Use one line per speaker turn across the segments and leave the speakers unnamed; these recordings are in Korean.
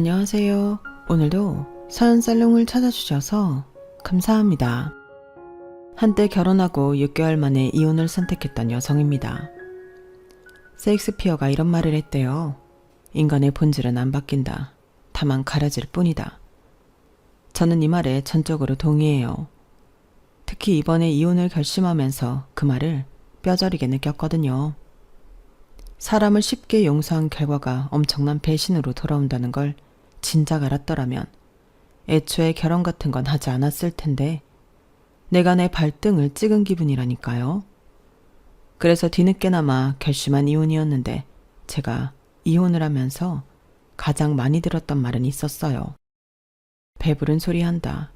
안녕하세요. 오늘도 서연살롱을 찾아주셔서 감사합니다. 한때 결혼하고 6개월 만에 이혼을 선택했던 여성입니다. 세익스피어가 이런 말을 했대요. 인간의 본질은 안 바뀐다. 다만 가려질 뿐이다. 저는 이 말에 전적으로 동의해요. 특히 이번에 이혼을 결심하면서 그 말을 뼈저리게 느꼈거든요. 사람을 쉽게 용서한 결과가 엄청난 배신으로 돌아온다는 걸 진작 알았더라면 애초에 결혼 같은 건 하지 않았을 텐데 내가 내 발등을 찍은 기분이라니까요. 그래서 뒤늦게나마 결심한 이혼이었는데 제가 이혼을 하면서 가장 많이 들었던 말은 있었어요. 배부른 소리 한다.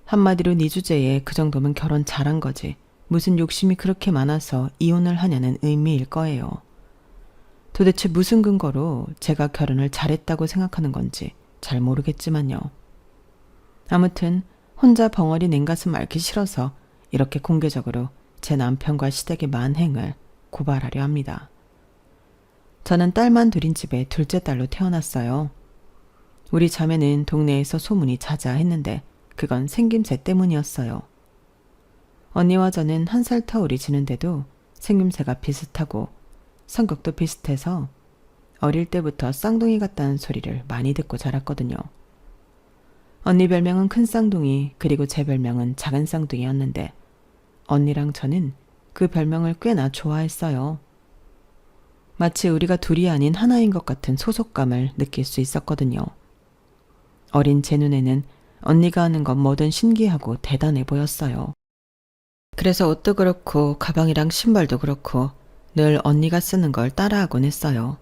한마디로 네 주제에 그 정도면 결혼 잘한 거지. 무슨 욕심이 그렇게 많아서 이혼을 하냐는 의미일 거예요. 도대체 무슨 근거로 제가 결혼을 잘했다고 생각하는 건지 잘 모르겠지만요. 아무튼 혼자 벙어리 냉가슴 앓기 싫어서 이렇게 공개적으로 제 남편과 시댁의 만행을 고발하려 합니다. 저는 딸만 둘인 집에 둘째 딸로 태어났어요. 우리 자매는 동네에서 소문이 자자했는데 그건 생김새 때문이었어요. 언니와 저는 1살 터울이 지는데도 생김새가 비슷하고 성격도 비슷해서 어릴 때부터 쌍둥이 같다는 소리를 많이 듣고 자랐거든요. 언니 별명은 큰 쌍둥이, 그리고 제 별명은 작은 쌍둥이였는데 언니랑 저는 그 별명을 꽤나 좋아했어요. 마치 우리가 둘이 아닌 하나인 것 같은 소속감을 느낄 수 있었거든요. 어린 제 눈에는 언니가 하는 건 뭐든 신기하고 대단해 보였어요. 그래서 옷도 그렇고 가방이랑 신발도 그렇고 늘 언니가 쓰는 걸 따라하곤 했어요.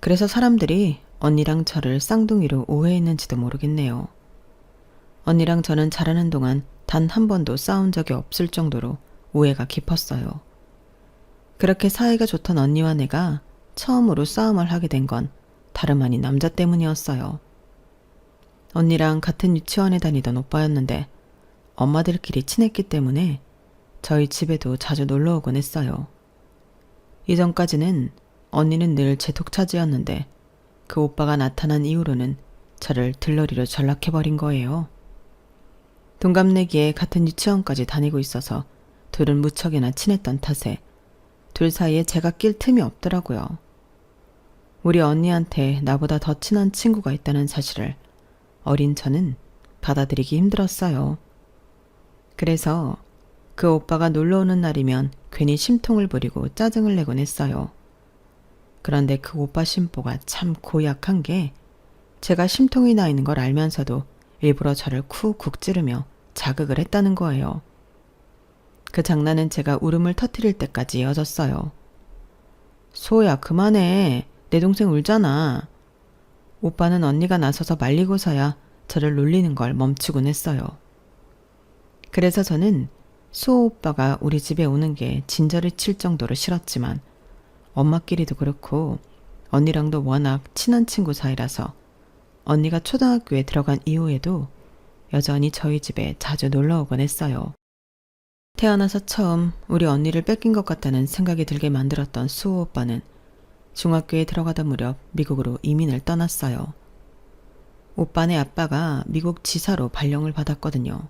그래서 사람들이 언니랑 저를 쌍둥이로 오해했는지도 모르겠네요. 언니랑 저는 자라는 동안 단 한 번도 싸운 적이 없을 정도로 오해가 깊었어요. 그렇게 사이가 좋던 언니와 내가 처음으로 싸움을 하게 된 건 다름 아닌 남자 때문이었어요. 언니랑 같은 유치원에 다니던 오빠였는데 엄마들끼리 친했기 때문에 저희 집에도 자주 놀러 오곤 했어요. 이전까지는 언니는 늘 제 독차지였는데 그 오빠가 나타난 이후로는 저를 들러리로 전락해버린 거예요. 동갑내기에 같은 유치원까지 다니고 있어서 둘은 무척이나 친했던 탓에 둘 사이에 제가 낄 틈이 없더라고요. 우리 언니한테 나보다 더 친한 친구가 있다는 사실을 어린 저는 받아들이기 힘들었어요. 그래서 그 오빠가 놀러 오는 날이면 괜히 심통을 부리고 짜증을 내곤 했어요. 그런데 그 오빠 심보가 참 고약한 게 제가 심통이 나 있는 걸 알면서도 일부러 저를 쿡쿡 찌르며 자극을 했다는 거예요. 그 장난은 제가 울음을 터뜨릴 때까지 이어졌어요. 소야 그만해. 내 동생 울잖아. 오빠는 언니가 나서서 말리고서야 저를 놀리는 걸 멈추곤 했어요. 그래서 저는 수호 오빠가 우리 집에 오는 게 진저를 칠 정도로 싫었지만 엄마끼리도 그렇고 언니랑도 워낙 친한 친구 사이라서 언니가 초등학교에 들어간 이후에도 여전히 저희 집에 자주 놀러 오곤 했어요. 태어나서 처음 우리 언니를 뺏긴 것 같다는 생각이 들게 만들었던 수호 오빠는 중학교에 들어가다 무렵 미국으로 이민을 떠났어요. 오빠네 아빠가 미국 지사로 발령을 받았거든요.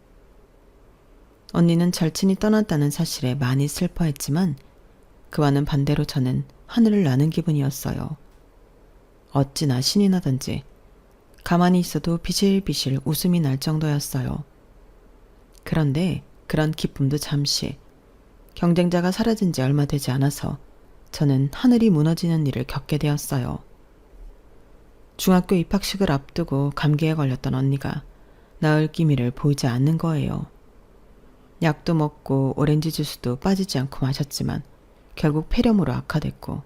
언니는 절친이 떠났다는 사실에 많이 슬퍼했지만 그와는 반대로 저는 하늘을 나는 기분이었어요. 어찌나 신이 나던지 가만히 있어도 비실비실 웃음이 날 정도였어요. 그런데 그런 기쁨도 잠시, 경쟁자가 사라진 지 얼마 되지 않아서 저는 하늘이 무너지는 일을 겪게 되었어요. 중학교 입학식을 앞두고 감기에 걸렸던 언니가 나을 기미를 보이지 않는 거예요. 약도 먹고 오렌지 주스도 빠지지 않고 마셨지만 결국 폐렴으로 악화됐고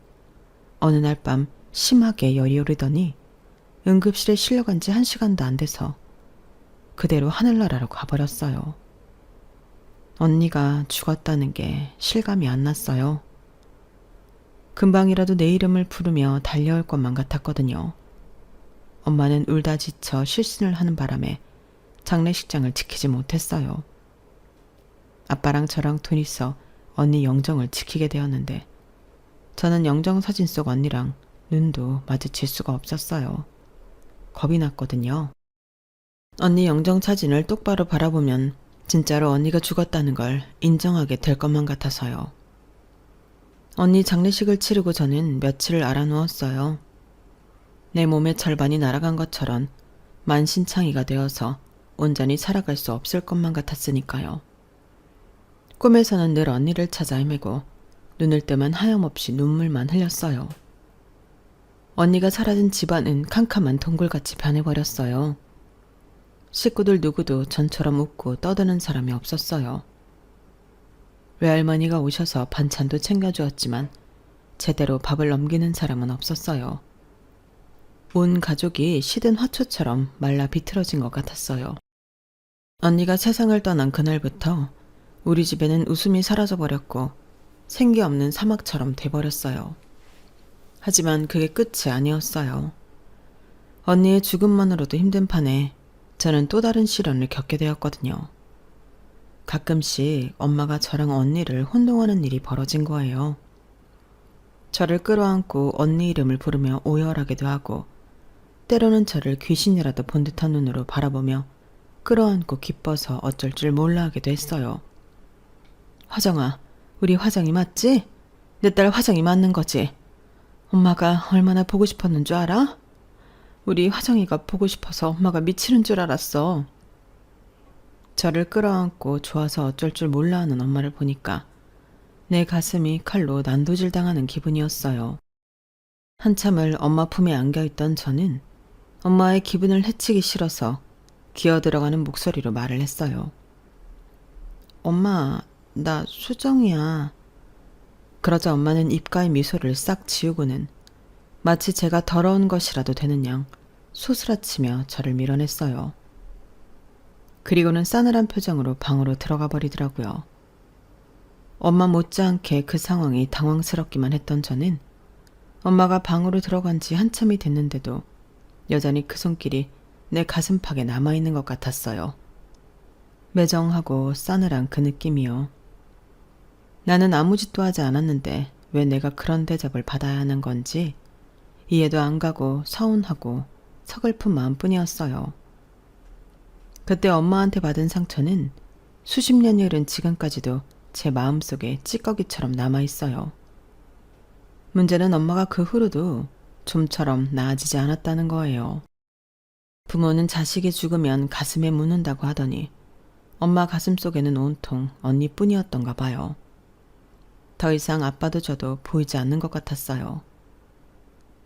어느 날 밤 심하게 열이 오르더니 응급실에 실려간 지 1시간도 안 돼서 그대로 하늘나라로 가버렸어요. 언니가 죽었다는 게 실감이 안 났어요. 금방이라도 내 이름을 부르며 달려올 것만 같았거든요. 엄마는 울다 지쳐 실신을 하는 바람에 장례식장을 지키지 못했어요. 아빠랑 저랑 둘이서 언니 영정을 지키게 되었는데 저는 영정사진 속 언니랑 눈도 마주칠 수가 없었어요. 겁이 났거든요. 언니 영정사진을 똑바로 바라보면 진짜로 언니가 죽었다는 걸 인정하게 될 것만 같아서요. 언니 장례식을 치르고 저는 며칠을 알아누웠어요. 내 몸의 절반이 날아간 것처럼 만신창이가 되어서 온전히 살아갈 수 없을 것만 같았으니까요. 꿈에서는 늘 언니를 찾아 헤매고 눈을 뜨면 하염없이 눈물만 흘렸어요. 언니가 사라진 집안은 캄캄한 동굴같이 변해버렸어요. 식구들 누구도 전처럼 웃고 떠드는 사람이 없었어요. 외할머니가 오셔서 반찬도 챙겨주었지만 제대로 밥을 넘기는 사람은 없었어요. 온 가족이 시든 화초처럼 말라 비틀어진 것 같았어요. 언니가 세상을 떠난 그날부터 우리 집에는 웃음이 사라져버렸고 생기 없는 사막처럼 돼버렸어요. 하지만 그게 끝이 아니었어요. 언니의 죽음만으로도 힘든 판에 저는 또 다른 시련을 겪게 되었거든요. 가끔씩 엄마가 저랑 언니를 혼동하는 일이 벌어진 거예요. 저를 끌어안고 언니 이름을 부르며 오열하기도 하고 때로는 저를 귀신이라도 본 듯한 눈으로 바라보며 끌어안고 기뻐서 어쩔 줄 몰라 하기도 했어요. 화정아, 우리 화정이 맞지? 내 딸 화정이 맞는 거지? 엄마가 얼마나 보고 싶었는 줄 알아? 우리 화정이가 보고 싶어서 엄마가 미치는 줄 알았어. 저를 끌어안고 좋아서 어쩔 줄 몰라 하는 엄마를 보니까 내 가슴이 칼로 난도질 당하는 기분이었어요. 한참을 엄마 품에 안겨있던 저는 엄마의 기분을 해치기 싫어서 기어들어가는 목소리로 말을 했어요. 엄마, 나 수정이야. 그러자 엄마는 입가의 미소를 싹 지우고는 마치 제가 더러운 것이라도 되는 양 소스라치며 저를 밀어냈어요. 그리고는 싸늘한 표정으로 방으로 들어가 버리더라고요. 엄마 못지않게 그 상황이 당황스럽기만 했던 저는 엄마가 방으로 들어간 지 한참이 됐는데도 여전히 그 손길이 내 가슴팍에 남아있는 것 같았어요. 매정하고 싸늘한 그 느낌이요. 나는 아무 짓도 하지 않았는데 왜 내가 그런 대접을 받아야 하는 건지 이해도 안 가고 서운하고 서글픈 마음뿐이었어요. 그때 엄마한테 받은 상처는 수십 년이 흐른 지금까지도 제 마음속에 찌꺼기처럼 남아있어요. 문제는 엄마가 그 후로도 좀처럼 나아지지 않았다는 거예요. 부모는 자식이 죽으면 가슴에 묻는다고 하더니 엄마 가슴속에는 온통 언니뿐이었던가 봐요. 더 이상 아빠도 저도 보이지 않는 것 같았어요.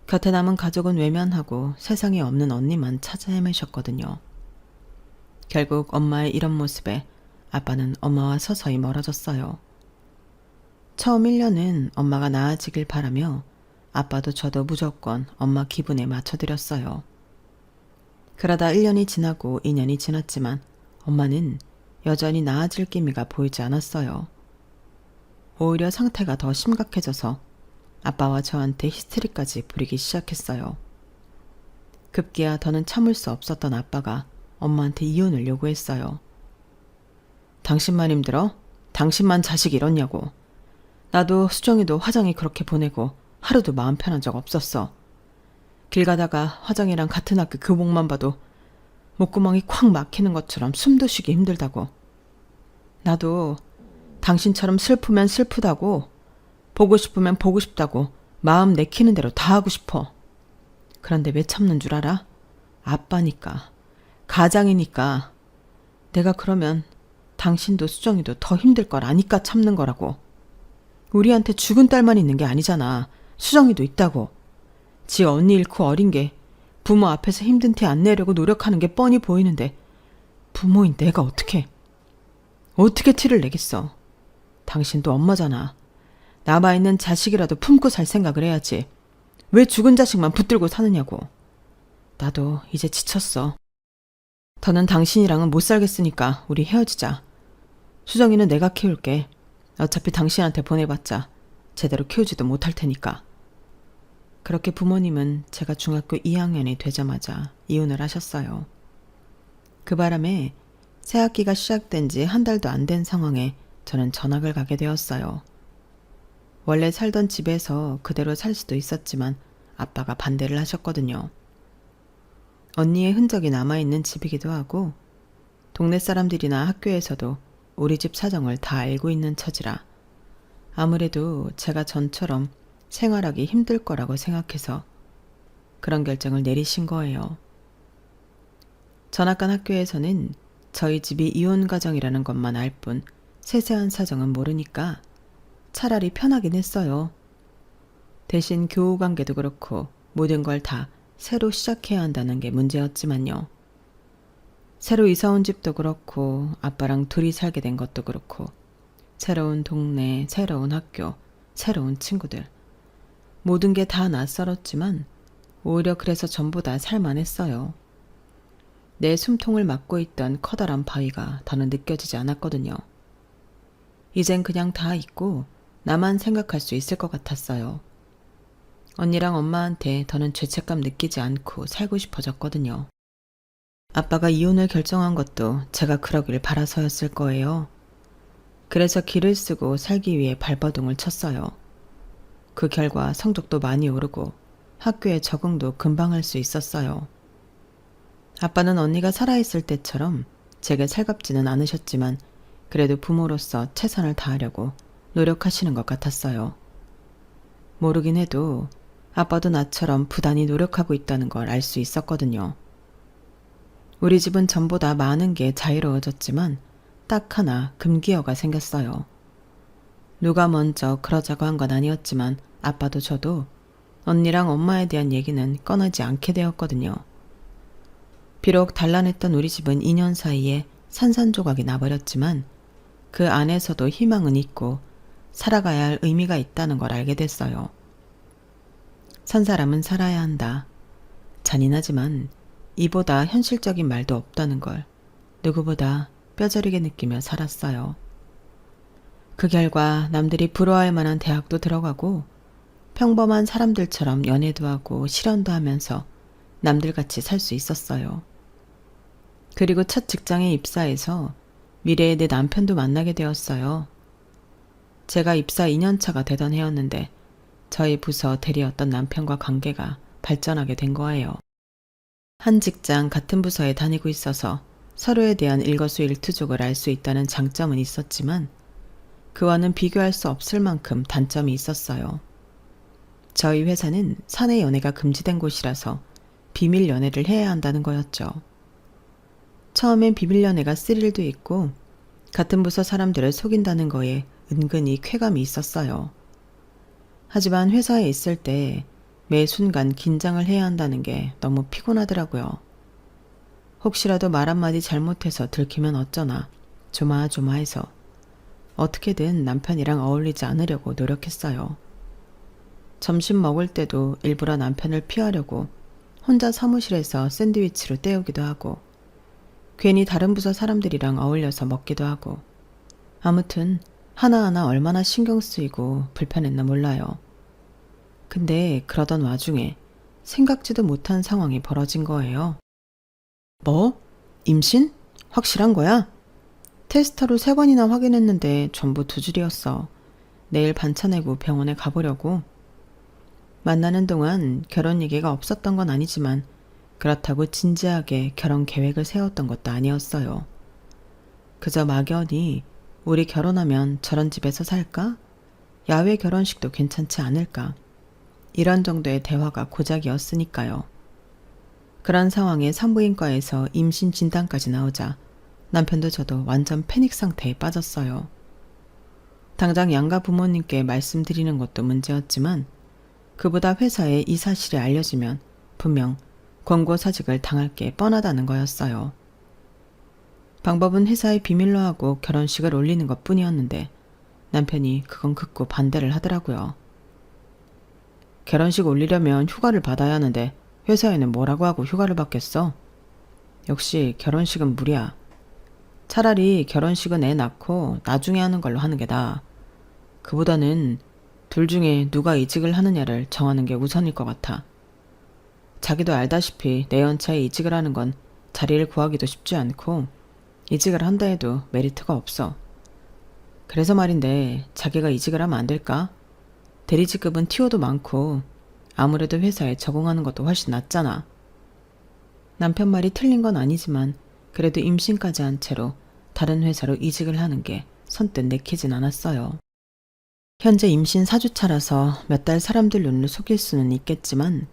곁에 남은 가족은 외면하고 세상에 없는 언니만 찾아 헤매셨거든요. 결국 엄마의 이런 모습에 아빠는 엄마와 서서히 멀어졌어요. 처음 1년은 엄마가 나아지길 바라며 아빠도 저도 무조건 엄마 기분에 맞춰드렸어요. 그러다 1년이 지나고 2년이 지났지만 엄마는 여전히 나아질 기미가 보이지 않았어요. 오히려 상태가 더 심각해져서 아빠와 저한테 히스테리까지 부리기 시작했어요. 급기야 더는 참을 수 없었던 아빠가 엄마한테 이혼을 요구했어요. 당신만 힘들어? 당신만 자식 잃었냐고. 나도 수정이도 화정이 그렇게 보내고 하루도 마음 편한 적 없었어. 길 가다가 화정이랑 같은 학교 교복만 봐도 목구멍이 콱 막히는 것처럼 숨도 쉬기 힘들다고. 나도 당신처럼 슬프면 슬프다고, 보고 싶으면 보고 싶다고 마음 내키는 대로 다 하고 싶어. 그런데 왜 참는 줄 알아? 아빠니까, 가장이니까. 내가 그러면 당신도 수정이도 더 힘들 걸 아니까 참는 거라고. 우리한테 죽은 딸만 있는 게 아니잖아. 수정이도 있다고. 지 언니 잃고 어린 게 부모 앞에서 힘든 티 안 내려고 노력하는 게 뻔히 보이는데 부모인 내가 어떻게 티를 내겠어. 당신도 엄마잖아. 남아있는 자식이라도 품고 살 생각을 해야지. 왜 죽은 자식만 붙들고 사느냐고. 나도 이제 지쳤어. 더는 당신이랑은 못 살겠으니까 우리 헤어지자. 수정이는 내가 키울게. 어차피 당신한테 보내봤자 제대로 키우지도 못할 테니까. 그렇게 부모님은 제가 중학교 2학년이 되자마자 이혼을 하셨어요. 그 바람에 새학기가 시작된 지 한 달도 안 된 상황에 저는 전학을 가게 되었어요. 원래 살던 집에서 그대로 살 수도 있었지만 아빠가 반대를 하셨거든요. 언니의 흔적이 남아있는 집이기도 하고 동네 사람들이나 학교에서도 우리 집 사정을 다 알고 있는 처지라 아무래도 제가 전처럼 생활하기 힘들 거라고 생각해서 그런 결정을 내리신 거예요. 전학간 학교에서는 저희 집이 이혼 가정이라는 것만 알 뿐 세세한 사정은 모르니까 차라리 편하긴 했어요. 대신 교우 관계도 그렇고 모든 걸 다 새로 시작해야 한다는 게 문제였지만요. 새로 이사 온 집도 그렇고 아빠랑 둘이 살게 된 것도 그렇고 새로운 동네, 새로운 학교, 새로운 친구들 모든 게 다 낯설었지만 오히려 그래서 전부 다 살만했어요. 내 숨통을 막고 있던 커다란 바위가 더는 느껴지지 않았거든요. 이젠 그냥 다 잊고 나만 생각할 수 있을 것 같았어요. 언니랑 엄마한테 더는 죄책감 느끼지 않고 살고 싶어졌거든요. 아빠가 이혼을 결정한 것도 제가 그러길 바라서였을 거예요. 그래서 길을 쓰고 살기 위해 발버둥을 쳤어요. 그 결과 성적도 많이 오르고 학교에 적응도 금방 할 수 있었어요. 아빠는 언니가 살아있을 때처럼 제게 살갑지는 않으셨지만 그래도 부모로서 최선을 다하려고 노력하시는 것 같았어요. 모르긴 해도 아빠도 나처럼 부단히 노력하고 있다는 걸 알 수 있었거든요. 우리 집은 전보다 많은 게 자유로워졌지만 딱 하나 금기어가 생겼어요. 누가 먼저 그러자고 한 건 아니었지만 아빠도 저도 언니랑 엄마에 대한 얘기는 꺼내지 않게 되었거든요. 비록 단란했던 우리 집은 2년 사이에 산산조각이 나버렸지만 그 안에서도 희망은 있고 살아가야 할 의미가 있다는 걸 알게 됐어요. 산 사람은 살아야 한다. 잔인하지만 이보다 현실적인 말도 없다는 걸 누구보다 뼈저리게 느끼며 살았어요. 그 결과 남들이 부러워할 만한 대학도 들어가고 평범한 사람들처럼 연애도 하고 실현도 하면서 남들같이 살 수 있었어요. 그리고 첫 직장에 입사해서 미래의 내 남편도 만나게 되었어요. 제가 입사 2년차가 되던 해였는데 저희 부서 대리였던 남편과 관계가 발전하게 된 거예요. 한 직장 같은 부서에 다니고 있어서 서로에 대한 일거수일투족을 알 수 있다는 장점은 있었지만 그와는 비교할 수 없을 만큼 단점이 있었어요. 저희 회사는 사내 연애가 금지된 곳이라서 비밀 연애를 해야 한다는 거였죠. 처음엔 비밀 연애가 스릴도 있고 같은 부서 사람들을 속인다는 거에 은근히 쾌감이 있었어요. 하지만 회사에 있을 때 매 순간 긴장을 해야 한다는 게 너무 피곤하더라고요. 혹시라도 말 한마디 잘못해서 들키면 어쩌나 조마조마해서 어떻게든 남편이랑 어울리지 않으려고 노력했어요. 점심 먹을 때도 일부러 남편을 피하려고 혼자 사무실에서 샌드위치로 때우기도 하고 괜히 다른 부서 사람들이랑 어울려서 먹기도 하고 아무튼 하나하나 얼마나 신경 쓰이고 불편했나 몰라요. 근데 그러던 와중에 생각지도 못한 상황이 벌어진 거예요. 뭐? 임신? 확실한 거야? 테스터로 3번이나 확인했는데 전부 두 줄이었어. 내일 반차 내고 병원에 가보려고. 만나는 동안 결혼 얘기가 없었던 건 아니지만 그렇다고 진지하게 결혼 계획을 세웠던 것도 아니었어요. 그저 막연히 우리 결혼하면 저런 집에서 살까? 야외 결혼식도 괜찮지 않을까? 이런 정도의 대화가 고작이었으니까요. 그런 상황에 산부인과에서 임신 진단까지 나오자 남편도 저도 완전 패닉 상태에 빠졌어요. 당장 양가 부모님께 말씀드리는 것도 문제였지만 그보다 회사에 이 사실이 알려지면 분명 권고사직을 당할 게 뻔하다는 거였어요. 방법은 회사에 비밀로 하고 결혼식을 올리는 것 뿐이었는데 남편이 그건 극구 반대를 하더라고요. 결혼식 올리려면 휴가를 받아야 하는데 회사에는 뭐라고 하고 휴가를 받겠어? 역시 결혼식은 무리야. 차라리 결혼식은 애 낳고 나중에 하는 걸로 하는 게 나아. 그보다는 둘 중에 누가 이직을 하느냐를 정하는 게 우선일 것 같아. 자기도 알다시피 내 연차에 이직을 하는 건 자리를 구하기도 쉽지 않고 이직을 한다 해도 메리트가 없어. 그래서 말인데 자기가 이직을 하면 안 될까? 대리직급은 티오도 많고 아무래도 회사에 적응하는 것도 훨씬 낫잖아. 남편 말이 틀린 건 아니지만 그래도 임신까지 한 채로 다른 회사로 이직을 하는 게 선뜻 내키진 않았어요. 현재 임신 4주차라서 몇 달 사람들 눈을 속일 수는 있겠지만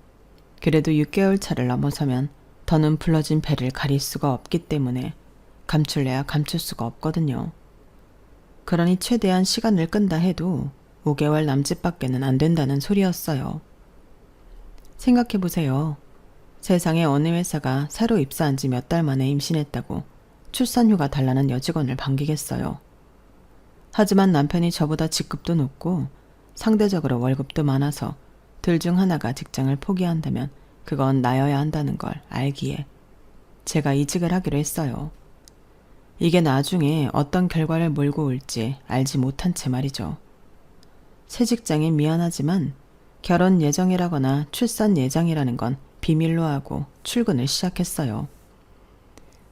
그래도 6개월 차를 넘어서면 더는 불러진 배를 가릴 수가 없기 때문에 감출래야 감출 수가 없거든요. 그러니 최대한 시간을 끈다 해도 5개월 남짓밖에는 안 된다는 소리였어요. 생각해보세요. 세상에 어느 회사가 새로 입사한 지 몇 달 만에 임신했다고 출산휴가 달라는 여직원을 반기겠어요. 하지만 남편이 저보다 직급도 높고 상대적으로 월급도 많아서 둘 중 하나가 직장을 포기한다면 그건 나여야 한다는 걸 알기에 제가 이직을 하기로 했어요. 이게 나중에 어떤 결과를 몰고 올지 알지 못한 채 말이죠. 새 직장에 미안하지만 결혼 예정이라거나 출산 예정이라는 건 비밀로 하고 출근을 시작했어요.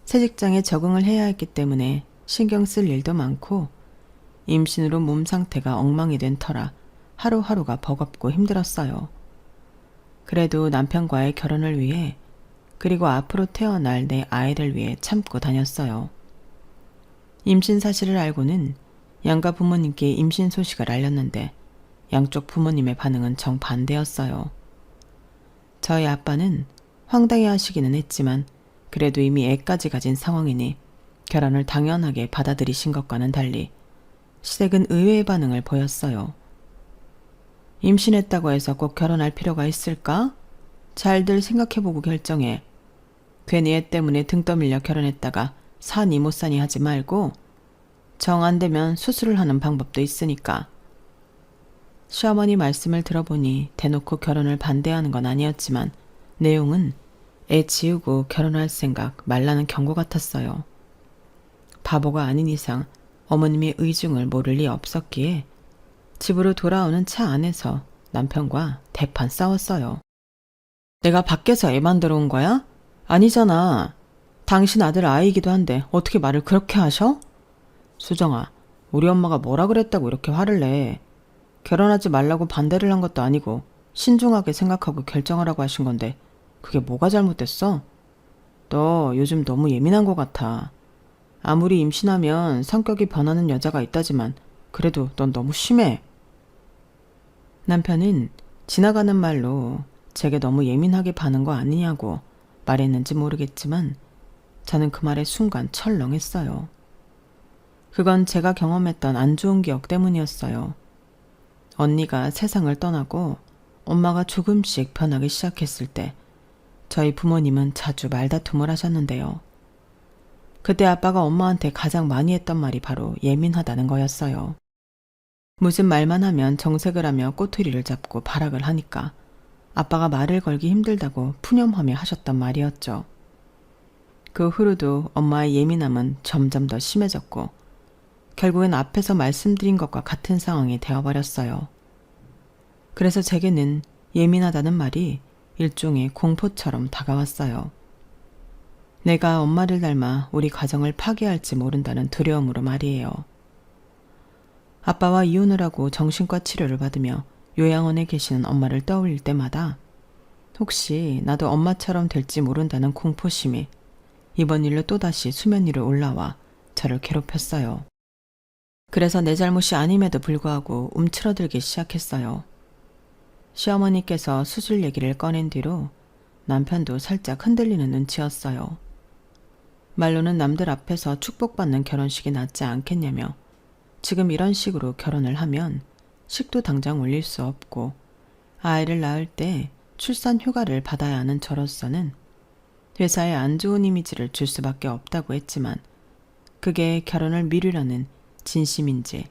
새 직장에 적응을 해야 했기 때문에 신경 쓸 일도 많고 임신으로 몸 상태가 엉망이 된 터라 하루하루가 버겁고 힘들었어요. 그래도 남편과의 결혼을 위해 그리고 앞으로 태어날 내 아이를 위해 참고 다녔어요. 임신 사실을 알고는 양가 부모님께 임신 소식을 알렸는데 양쪽 부모님의 반응은 정반대였어요. 저희 아빠는 황당해 하시기는 했지만 그래도 이미 애까지 가진 상황이니 결혼을 당연하게 받아들이신 것과는 달리 시댁은 의외의 반응을 보였어요. 임신했다고 해서 꼭 결혼할 필요가 있을까? 잘들 생각해보고 결정해. 괜히 애 때문에 등 떠밀려 결혼했다가 사니 못 사니 하지 말고 정 안 되면 수술을 하는 방법도 있으니까. 시어머니 말씀을 들어보니 대놓고 결혼을 반대하는 건 아니었지만 내용은 애 지우고 결혼할 생각 말라는 경고 같았어요. 바보가 아닌 이상 어머님의 의중을 모를 리 없었기에 집으로 돌아오는 차 안에서 남편과 대판 싸웠어요. 내가 밖에서 애 만들어 온 거야? 아니잖아. 당신 아들 아이이기도 한데 어떻게 말을 그렇게 하셔? 수정아, 우리 엄마가 뭐라 그랬다고 이렇게 화를 내. 결혼하지 말라고 반대를 한 것도 아니고 신중하게 생각하고 결정하라고 하신 건데 그게 뭐가 잘못됐어? 너 요즘 너무 예민한 것 같아. 아무리 임신하면 성격이 변하는 여자가 있다지만 그래도 넌 너무 심해. 남편은 지나가는 말로 제게 너무 예민하게 반은 거 아니냐고 말했는지 모르겠지만 저는 그 말에 순간 철렁했어요. 그건 제가 경험했던 안 좋은 기억 때문이었어요. 언니가 세상을 떠나고 엄마가 조금씩 변하기 시작했을 때 저희 부모님은 자주 말다툼을 하셨는데요. 그때 아빠가 엄마한테 가장 많이 했던 말이 바로 예민하다는 거였어요. 무슨 말만 하면 정색을 하며 꼬투리를 잡고 발악을 하니까 아빠가 말을 걸기 힘들다고 푸념하며 하셨던 말이었죠. 그 후로도 엄마의 예민함은 점점 더 심해졌고 결국엔 앞에서 말씀드린 것과 같은 상황이 되어버렸어요. 그래서 제게는 예민하다는 말이 일종의 공포처럼 다가왔어요. 내가 엄마를 닮아 우리 가정을 파괴할지 모른다는 두려움으로 말이에요. 아빠와 이혼을 하고 정신과 치료를 받으며 요양원에 계시는 엄마를 떠올릴 때마다 혹시 나도 엄마처럼 될지 모른다는 공포심이 이번 일로 또다시 수면 위로 올라와 저를 괴롭혔어요. 그래서 내 잘못이 아님에도 불구하고 움츠러들기 시작했어요. 시어머니께서 수술 얘기를 꺼낸 뒤로 남편도 살짝 흔들리는 눈치였어요. 말로는 남들 앞에서 축복받는 결혼식이 낫지 않겠냐며 지금 이런 식으로 결혼을 하면 식도 당장 올릴 수 없고 아이를 낳을 때 출산 휴가를 받아야 하는 저로서는 회사에 안 좋은 이미지를 줄 수밖에 없다고 했지만 그게 결혼을 미루려는 진심인지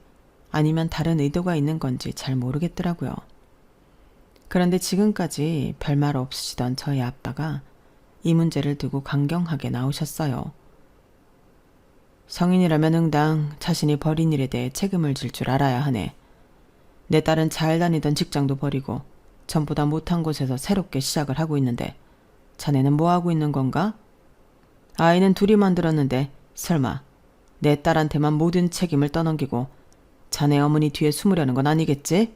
아니면 다른 의도가 있는 건지 잘 모르겠더라고요. 그런데 지금까지 별말 없으시던 저희 아빠가 이 문제를 두고 강경하게 나오셨어요. 성인이라면 응당 자신이 벌인 일에 대해 책임을 질 줄 알아야 하네. 내 딸은 잘 다니던 직장도 버리고 전보다 못한 곳에서 새롭게 시작을 하고 있는데 자네는 뭐 하고 있는 건가? 아이는 둘이 만들었는데 설마 내 딸한테만 모든 책임을 떠넘기고 자네 어머니 뒤에 숨으려는 건 아니겠지?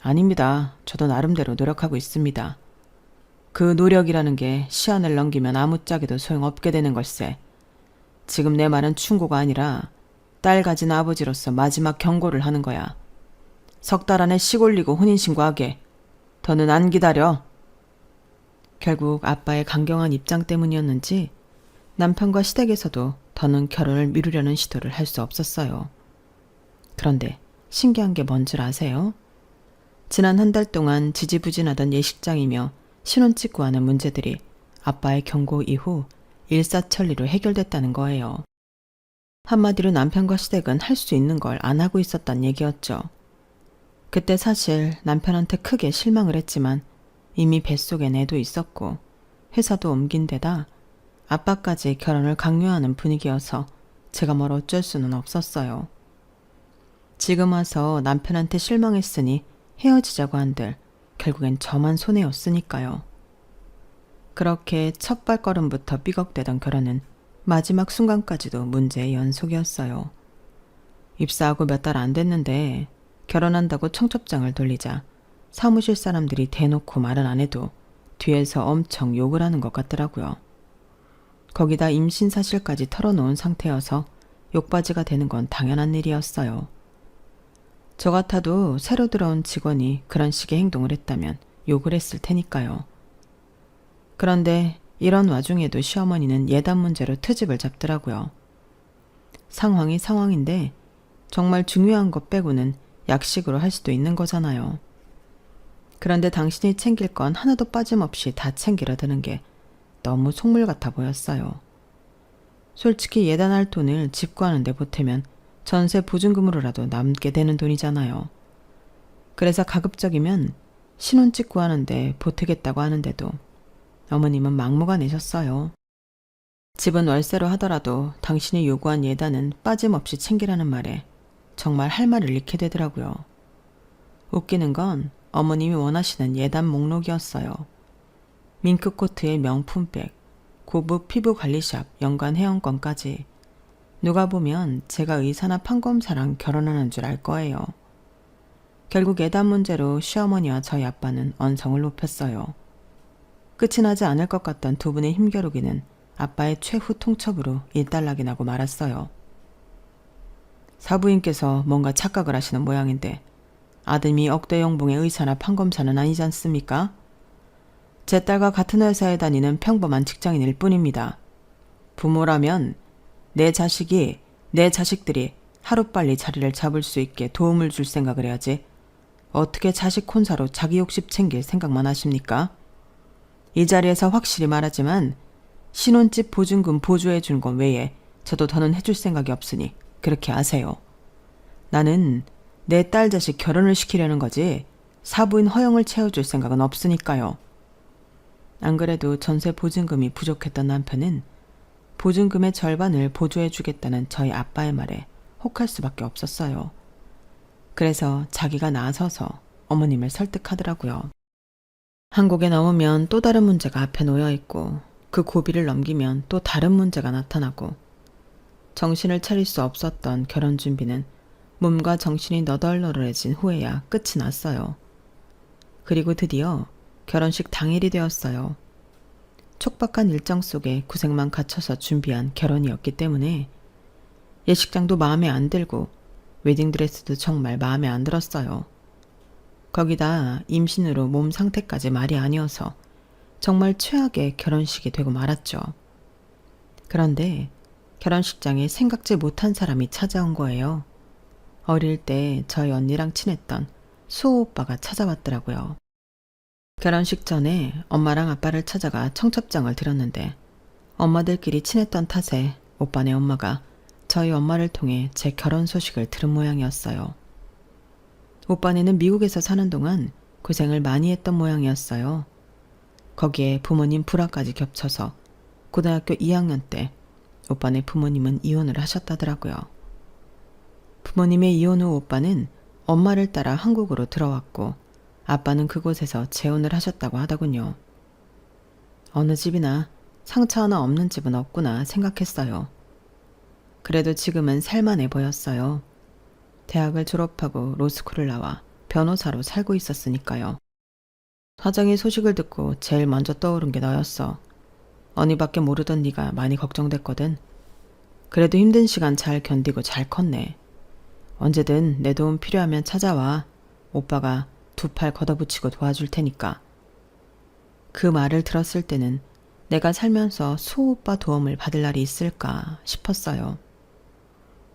아닙니다. 저도 나름대로 노력하고 있습니다. 그 노력이라는 게 시한을 넘기면 아무짝에도 소용없게 되는 걸세. 지금 내 말은 충고가 아니라 딸 가진 아버지로서 마지막 경고를 하는 거야. 석 달 안에 식 올리고 혼인신고하게. 더는 안 기다려. 결국 아빠의 강경한 입장 때문이었는지 남편과 시댁에서도 더는 결혼을 미루려는 시도를 할 수 없었어요. 그런데 신기한 게 뭔 줄 아세요? 지난 한 달 동안 지지부진하던 예식장이며 신혼집 구하는 문제들이 아빠의 경고 이후 일사천리로 해결됐다는 거예요. 한마디로 남편과 시댁은 할 수 있는 걸 안 하고 있었단 얘기였죠. 그때 사실 남편한테 크게 실망을 했지만 이미 뱃속엔 애도 있었고 회사도 옮긴 데다 아빠까지 결혼을 강요하는 분위기여서 제가 뭘 어쩔 수는 없었어요. 지금 와서 남편한테 실망했으니 헤어지자고 한들 결국엔 저만 손해였으니까요. 그렇게 첫 발걸음부터 삐걱대던 결혼은 마지막 순간까지도 문제의 연속이었어요. 입사하고 몇 달 안 됐는데 결혼한다고 청첩장을 돌리자 사무실 사람들이 대놓고 말은 안 해도 뒤에서 엄청 욕을 하는 것 같더라고요. 거기다 임신 사실까지 털어놓은 상태여서 욕바지가 되는 건 당연한 일이었어요. 저 같아도 새로 들어온 직원이 그런 식의 행동을 했다면 욕을 했을 테니까요. 그런데 이런 와중에도 시어머니는 예단 문제로 트집을 잡더라고요. 상황이 상황인데 정말 중요한 것 빼고는 약식으로 할 수도 있는 거잖아요. 그런데 당신이 챙길 건 하나도 빠짐없이 다 챙기려 드는 게 너무 속물 같아 보였어요. 솔직히 예단할 돈을 집 구하는데 보태면 전세 보증금으로라도 남게 되는 돈이잖아요. 그래서 가급적이면 신혼집 구하는데 보태겠다고 하는데도 어머님은 막무가내셨어요. 집은 월세로 하더라도 당신이 요구한 예단은 빠짐없이 챙기라는 말에 정말 할 말을 잃게 되더라고요. 웃기는 건 어머님이 원하시는 예단 목록이었어요. 밍크코트의 명품백, 고급 피부관리샵, 연간 회원권까지. 누가 보면 제가 의사나 판검사랑 결혼하는 줄 알 거예요. 결국 예단 문제로 시어머니와 저희 아빠는 언성을 높였어요. 끝이 나지 않을 것 같던 두 분의 힘겨루기는 아빠의 최후 통첩으로 일단락이 나고 말았어요. 사부인께서 뭔가 착각을 하시는 모양인데 아드님이 억대 연봉의 의사나 판검사는 아니지 않습니까? 제 딸과 같은 회사에 다니는 평범한 직장인일 뿐입니다. 부모라면 내 자식들이 하루빨리 자리를 잡을 수 있게 도움을 줄 생각을 해야지 어떻게 자식 혼사로 자기 욕심 챙길 생각만 하십니까? 이 자리에서 확실히 말하지만 신혼집 보증금 보조해 준 건 외에 저도 더는 해줄 생각이 없으니 그렇게 아세요. 나는 내 딸 자식 결혼을 시키려는 거지 사부인 허영을 채워줄 생각은 없으니까요. 안 그래도 전세 보증금이 부족했던 남편은 보증금의 절반을 보조해 주겠다는 저희 아빠의 말에 혹할 수밖에 없었어요. 그래서 자기가 나서서 어머님을 설득하더라고요. 한국에 넘으면 또 다른 문제가 앞에 놓여 있고 그 고비를 넘기면 또 다른 문제가 나타나고 정신을 차릴 수 없었던 결혼 준비는 몸과 정신이 너덜너덜해진 후에야 끝이 났어요. 그리고 드디어 결혼식 당일이 되었어요. 촉박한 일정 속에 고생만 갖춰서 준비한 결혼이었기 때문에 예식장도 마음에 안 들고 웨딩드레스도 정말 마음에 안 들었어요. 거기다 임신으로 몸 상태까지 말이 아니어서 정말 최악의 결혼식이 되고 말았죠. 그런데 결혼식장에 생각지 못한 사람이 찾아온 거예요. 어릴 때 저희 언니랑 친했던 수호 오빠가 찾아왔더라고요. 결혼식 전에 엄마랑 아빠를 찾아가 청첩장을 드렸는데 엄마들끼리 친했던 탓에 오빠네 엄마가 저희 엄마를 통해 제 결혼 소식을 들은 모양이었어요. 오빠네는 미국에서 사는 동안 고생을 많이 했던 모양이었어요. 거기에 부모님 불화까지 겹쳐서 고등학교 2학년 때 오빠네 부모님은 이혼을 하셨다더라고요. 부모님의 이혼 후 오빠는 엄마를 따라 한국으로 들어왔고 아빠는 그곳에서 재혼을 하셨다고 하더군요. 어느 집이나 상처 하나 없는 집은 없구나 생각했어요. 그래도 지금은 살만해 보였어요. 대학을 졸업하고 로스쿨을 나와 변호사로 살고 있었으니까요. 화장의 소식을 듣고 제일 먼저 떠오른 게 너였어. 언니밖에 모르던 네가 많이 걱정됐거든. 그래도 힘든 시간 잘 견디고 잘 컸네. 언제든 내 도움 필요하면 찾아와. 오빠가 두 팔 걷어붙이고 도와줄 테니까. 그 말을 들었을 때는 내가 살면서 수호 오빠 도움을 받을 날이 있을까 싶었어요.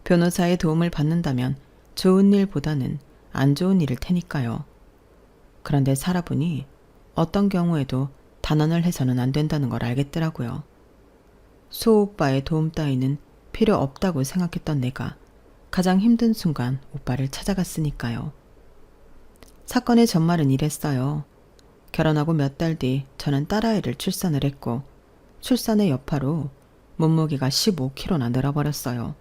변호사의 도움을 받는다면 좋은 일보다는 안 좋은 일일 테니까요. 그런데 살아보니 어떤 경우에도 단언을 해서는 안 된다는 걸 알겠더라고요. 수호 오빠의 도움 따위는 필요 없다고 생각했던 내가 가장 힘든 순간 오빠를 찾아갔으니까요. 사건의 전말은 이랬어요. 결혼하고 몇 달 뒤 저는 딸아이를 출산을 했고 출산의 여파로 몸무게가 15kg나 늘어버렸어요.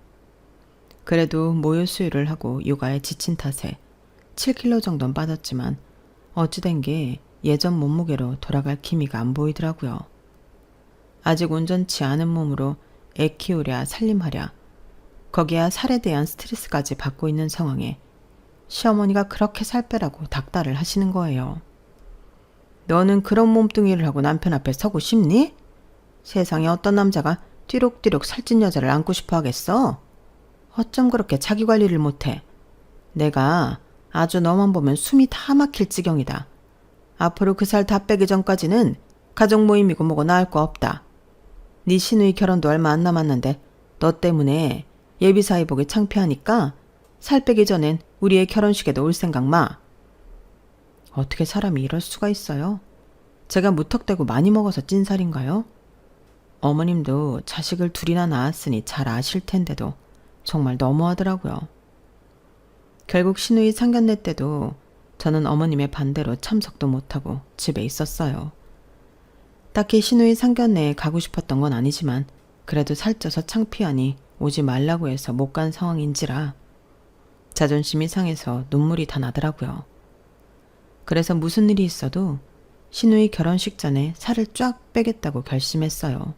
그래도 모유 수유를 하고 육아에 지친 탓에 7kg 정도는 빠졌지만 어찌된 게 예전 몸무게로 돌아갈 기미가 안 보이더라고요. 아직 온전치 않은 몸으로 애 키우랴 살림하랴 거기야 살에 대한 스트레스까지 받고 있는 상황에 시어머니가 그렇게 살 빼라고 닥달을 하시는 거예요. 너는 그런 몸뚱이를 하고 남편 앞에 서고 싶니? 세상에 어떤 남자가 띠룩띠룩 살찐 여자를 안고 싶어 하겠어? 어쩜 그렇게 자기 관리를 못해? 내가 아주 너만 보면 숨이 다 막힐 지경이다. 앞으로 그 살 다 빼기 전까지는 가족 모임이고 뭐고 나을 거 없다. 네 시누이 결혼도 얼마 안 남았는데 너 때문에 예비사위 보기 창피하니까 살 빼기 전엔 우리의 결혼식에도 올 생각 마. 어떻게 사람이 이럴 수가 있어요? 제가 무턱대고 많이 먹어서 찐 살인가요? 어머님도 자식을 둘이나 낳았으니 잘 아실 텐데도 정말 너무하더라고요. 결국 시누이 상견례 때도 저는 어머님의 반대로 참석도 못하고 집에 있었어요. 딱히 시누이 상견례에 가고 싶었던 건 아니지만 그래도 살쪄서 창피하니 오지 말라고 해서 못 간 상황인지라 자존심이 상해서 눈물이 다 나더라고요. 그래서 무슨 일이 있어도 시누이 결혼식 전에 살을 쫙 빼겠다고 결심했어요.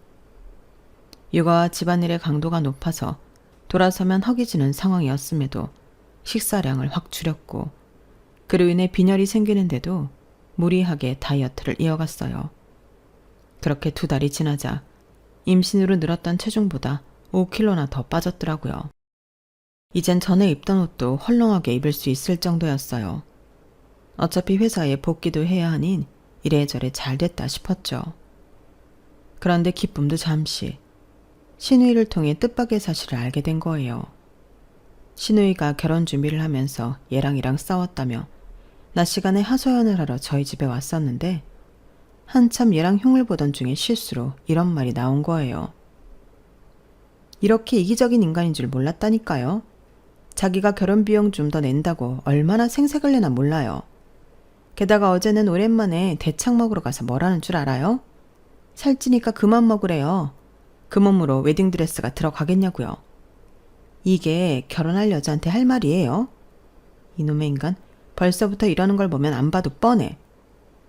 육아와 집안일의 강도가 높아서 돌아서면 허기지는 상황이었음에도 식사량을 확 줄였고 그로 인해 빈혈이 생기는데도 무리하게 다이어트를 이어갔어요. 그렇게 2달이 지나자 임신으로 늘었던 체중보다 5kg나 더 빠졌더라고요. 이젠 전에 입던 옷도 헐렁하게 입을 수 있을 정도였어요. 어차피 회사에 복귀도 해야 하니 이래저래 잘 됐다 싶었죠. 그런데 기쁨도 잠시. 시누이를 통해 뜻밖의 사실을 알게 된 거예요. 시누이가 결혼 준비를 하면서 얘랑이랑 싸웠다며 낮 시간에 하소연을 하러 저희 집에 왔었는데 한참 얘랑 흉을 보던 중에 실수로 이런 말이 나온 거예요. 이렇게 이기적인 인간인 줄 몰랐다니까요. 자기가 결혼 비용 좀 더 낸다고 얼마나 생색을 내나 몰라요. 게다가 어제는 오랜만에 대창 먹으러 가서 뭐라는 줄 알아요? 살찌니까 그만 먹으래요. 그 몸으로 웨딩드레스가 들어가겠냐고요. 이게 결혼할 여자한테 할 말이에요? 이놈의 인간 벌써부터 이러는 걸 보면 안 봐도 뻔해.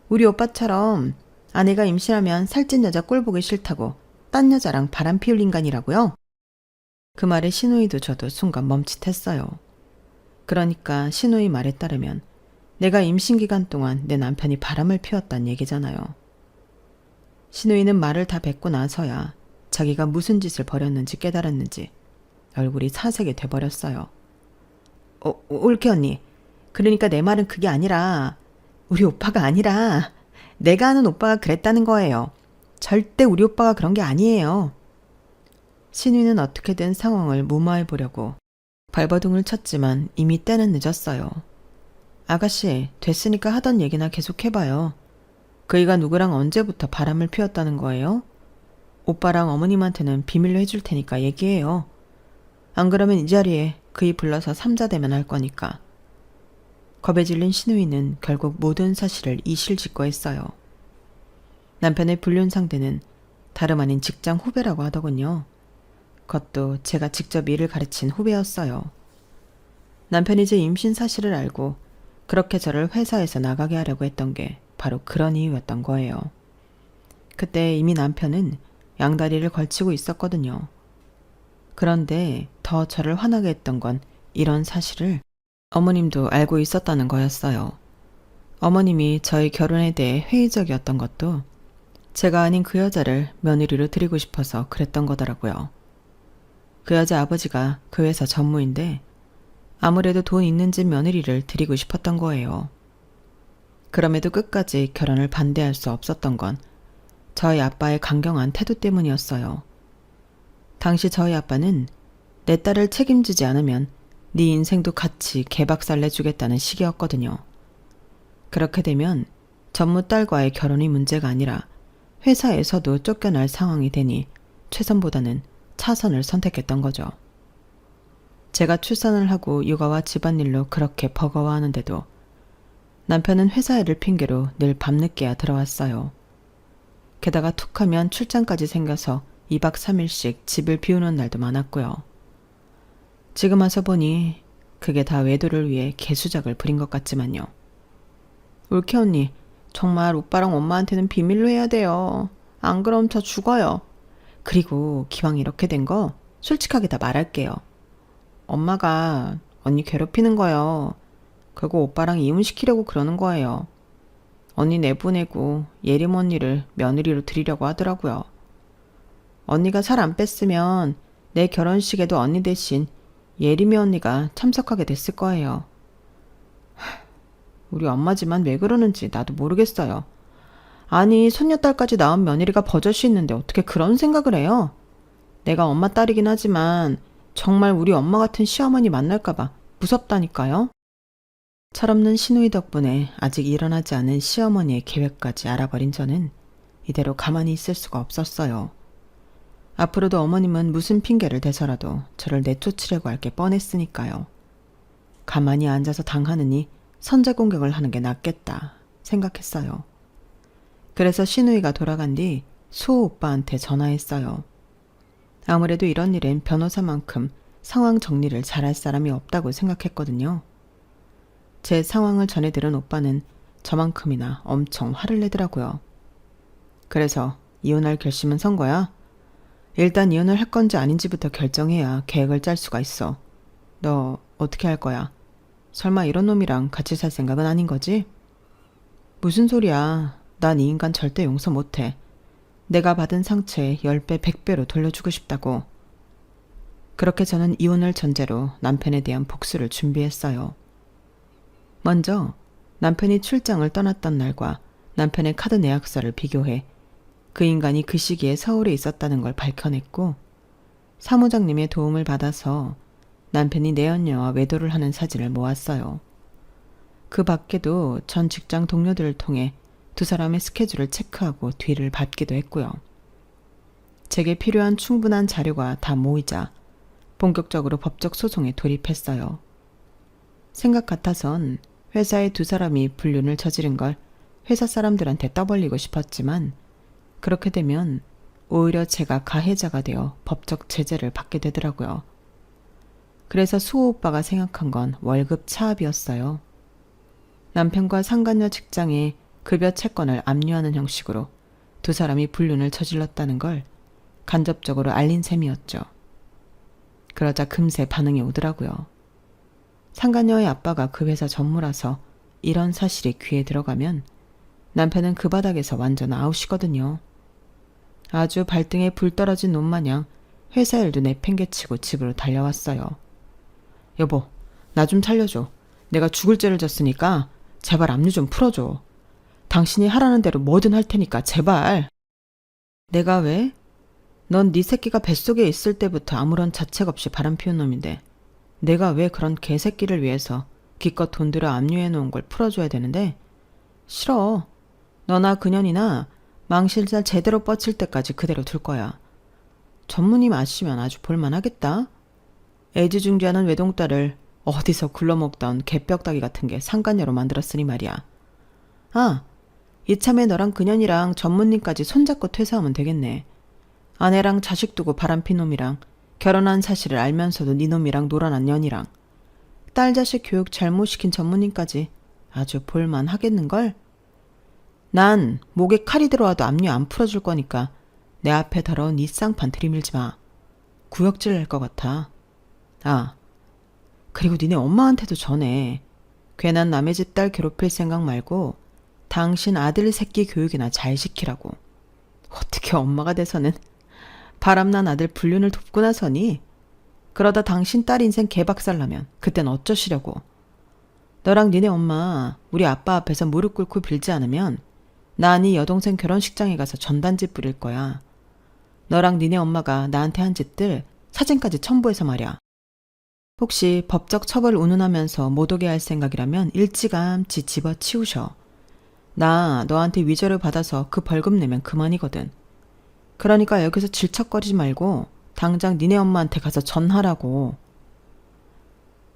우리 오빠처럼 아내가 임신하면 살찐 여자 꼴 보기 싫다고 딴 여자랑 바람 피울 인간이라고요? 그 말에 시누이도 저도 순간 멈칫했어요. 그러니까 시누이 말에 따르면 내가 임신 기간 동안 내 남편이 바람을 피웠단 얘기잖아요. 시누이는 말을 다 뱉고 나서야 자기가 무슨 짓을 벌였는지 깨달았는지 얼굴이 사색이 돼버렸어요. 올케 언니, 그러니까 내 말은 그게 아니라 우리 오빠가 아니라 내가 아는 오빠가 그랬다는 거예요. 절대 우리 오빠가 그런 게 아니에요. 시누이는 어떻게든 상황을 무마해 보려고 발버둥을 쳤지만 이미 때는 늦었어요. 아가씨, 됐으니까 하던 얘기나 계속 해봐요. 그이가 누구랑 언제부터 바람을 피웠다는 거예요? 오빠랑 어머님한테는 비밀로 해줄 테니까 얘기해요. 안 그러면 이 자리에 그이 불러서 삼자대면 할 거니까. 겁에 질린 시누이는 결국 모든 사실을 이실직고했어요. 남편의 불륜 상대는 다름 아닌 직장 후배라고 하더군요. 그것도 제가 직접 일을 가르친 후배였어요. 남편이 제 임신 사실을 알고 그렇게 저를 회사에서 나가게 하려고 했던 게 바로 그런 이유였던 거예요. 그때 이미 남편은 양다리를 걸치고 있었거든요. 그런데 더 저를 화나게 했던 건 이런 사실을 어머님도 알고 있었다는 거였어요. 어머님이 저희 결혼에 대해 회의적이었던 것도 제가 아닌 그 여자를 며느리로 드리고 싶어서 그랬던 거더라고요. 그 여자 아버지가 그 회사 전무인데 아무래도 돈 있는 집 며느리를 드리고 싶었던 거예요. 그럼에도 끝까지 결혼을 반대할 수 없었던 건 저희 아빠의 강경한 태도 때문이었어요. 당시 저희 아빠는 내 딸을 책임지지 않으면 네 인생도 같이 개박살 내주겠다는 식이었거든요. 그렇게 되면 전무 딸과의 결혼이 문제가 아니라 회사에서도 쫓겨날 상황이 되니 최선보다는 차선을 선택했던 거죠. 제가 출산을 하고 육아와 집안일로 그렇게 버거워하는데도 남편은 회사 일을 핑계로 늘 밤늦게야 들어왔어요. 게다가 툭하면 출장까지 생겨서 2박 3일씩 집을 비우는 날도 많았고요. 지금 와서 보니 그게 다 외도를 위해 개수작을 부린 것 같지만요. 올케 언니, 정말 오빠랑 엄마한테는 비밀로 해야 돼요. 안 그럼 저 죽어요. 그리고 기왕 이렇게 된 거 솔직하게 다 말할게요. 엄마가 언니 괴롭히는 거요. 그거 오빠랑 이혼시키려고 그러는 거예요. 언니 내보내고 예림 언니를 며느리로 드리려고 하더라고요. 언니가 살 안 뺐으면 내 결혼식에도 언니 대신 예림이 언니가 참석하게 됐을 거예요. 우리 엄마지만 왜 그러는지 나도 모르겠어요. 아니, 손녀딸까지 낳은 며느리가 버젓이 있는데 어떻게 그런 생각을 해요? 내가 엄마 딸이긴 하지만 정말 우리 엄마 같은 시어머니 만날까봐 무섭다니까요. 철없는 시누이 덕분에 아직 일어나지 않은 시어머니의 계획까지 알아버린 저는 이대로 가만히 있을 수가 없었어요. 앞으로도 어머님은 무슨 핑계를 대서라도 저를 내쫓으려고 할 게 뻔했으니까요. 가만히 앉아서 당하느니 선제 공격을 하는 게 낫겠다 생각했어요. 그래서 시누이가 돌아간 뒤 수호 오빠한테 전화했어요. 아무래도 이런 일엔 변호사만큼 상황 정리를 잘할 사람이 없다고 생각했거든요. 제 상황을 전해 들은 오빠는 저만큼이나 엄청 화를 내더라고요. 그래서 이혼할 결심은 선 거야? 일단 이혼을 할 건지 아닌지부터 결정해야 계획을 짤 수가 있어. 너 어떻게 할 거야? 설마 이런 놈이랑 같이 살 생각은 아닌 거지? 무슨 소리야. 난 이 인간 절대 용서 못해. 내가 받은 상처에 10배, 100배로 돌려주고 싶다고. 그렇게 저는 이혼을 전제로 남편에 대한 복수를 준비했어요. 먼저 남편이 출장을 떠났던 날과 남편의 카드 내역서를 비교해 그 인간이 그 시기에 서울에 있었다는 걸 밝혀냈고, 사무장님의 도움을 받아서 남편이 내연녀와 외도를 하는 사진을 모았어요. 그 밖에도 전 직장 동료들을 통해 두 사람의 스케줄을 체크하고 뒤를 받기도 했고요. 제게 필요한 충분한 자료가 다 모이자 본격적으로 법적 소송에 돌입했어요. 생각 같아선 회사의 두 사람이 불륜을 저지른 걸 회사 사람들한테 떠벌리고 싶었지만 그렇게 되면 오히려 제가 가해자가 되어 법적 제재를 받게 되더라고요. 그래서 수호 오빠가 생각한 건 월급 차압이었어요. 남편과 상간녀 직장에 급여 채권을 압류하는 형식으로 두 사람이 불륜을 저질렀다는 걸 간접적으로 알린 셈이었죠. 그러자 금세 반응이 오더라고요. 상간녀의 아빠가 그 회사 전무라서 이런 사실이 귀에 들어가면 남편은 그 바닥에서 완전 아웃이거든요. 아주 발등에 불 떨어진 놈마냥 회사 일도 내팽개치고 집으로 달려왔어요. 여보, 나 좀 살려줘. 내가 죽을 죄를 졌으니까 제발 압류 좀 풀어줘. 당신이 하라는 대로 뭐든 할 테니까 제발. 내가 왜? 넌 네 새끼가 뱃속에 있을 때부터 아무런 자책 없이 바람피운 놈인데 내가 왜 그런 개새끼를 위해서 기껏 돈 들여 압류해 놓은 걸 풀어줘야 되는데? 싫어. 너나 그년이나 망실살 제대로 뻗칠 때까지 그대로 둘 거야. 전무님 아시면 아주 볼만하겠다. 애지중지하는 외동딸을 어디서 굴러먹던 개뼈다귀 같은 게 상간녀로 만들었으니 말이야. 아, 이참에 너랑 그년이랑 전무님까지 손잡고 퇴사하면 되겠네. 아내랑 자식 두고 바람핀 놈이랑 결혼한 사실을 알면서도 네 놈이랑 놀아난 년이랑 딸 자식 교육 잘못시킨 전무님까지 아주 볼만하겠는걸? 난 목에 칼이 들어와도 압류 안 풀어줄 거니까 내 앞에 더러운 이 쌍판 들이밀지 마. 구역질 낼 것 같아. 아, 그리고 니네 엄마한테도 전해. 괜한 남의 집 딸 괴롭힐 생각 말고 당신 아들 새끼 교육이나 잘 시키라고. 어떻게 엄마가 돼서는 바람난 아들 불륜을 돕고 나서니? 그러다 당신 딸 인생 개박살나면 그땐 어쩌시려고. 너랑 니네 엄마 우리 아빠 앞에서 무릎 꿇고 빌지 않으면 나 네 여동생 결혼식장에 가서 전단지 뿌릴 거야. 너랑 니네 엄마가 나한테 한 짓들 사진까지 첨부해서 말이야. 혹시 법적 처벌 운운하면서 못 오게 할 생각이라면 일찌감치 집어치우셔. 나 너한테 위자료 받아서 그 벌금 내면 그만이거든. 그러니까 여기서 질척거리지 말고 당장 니네 엄마한테 가서 전하라고.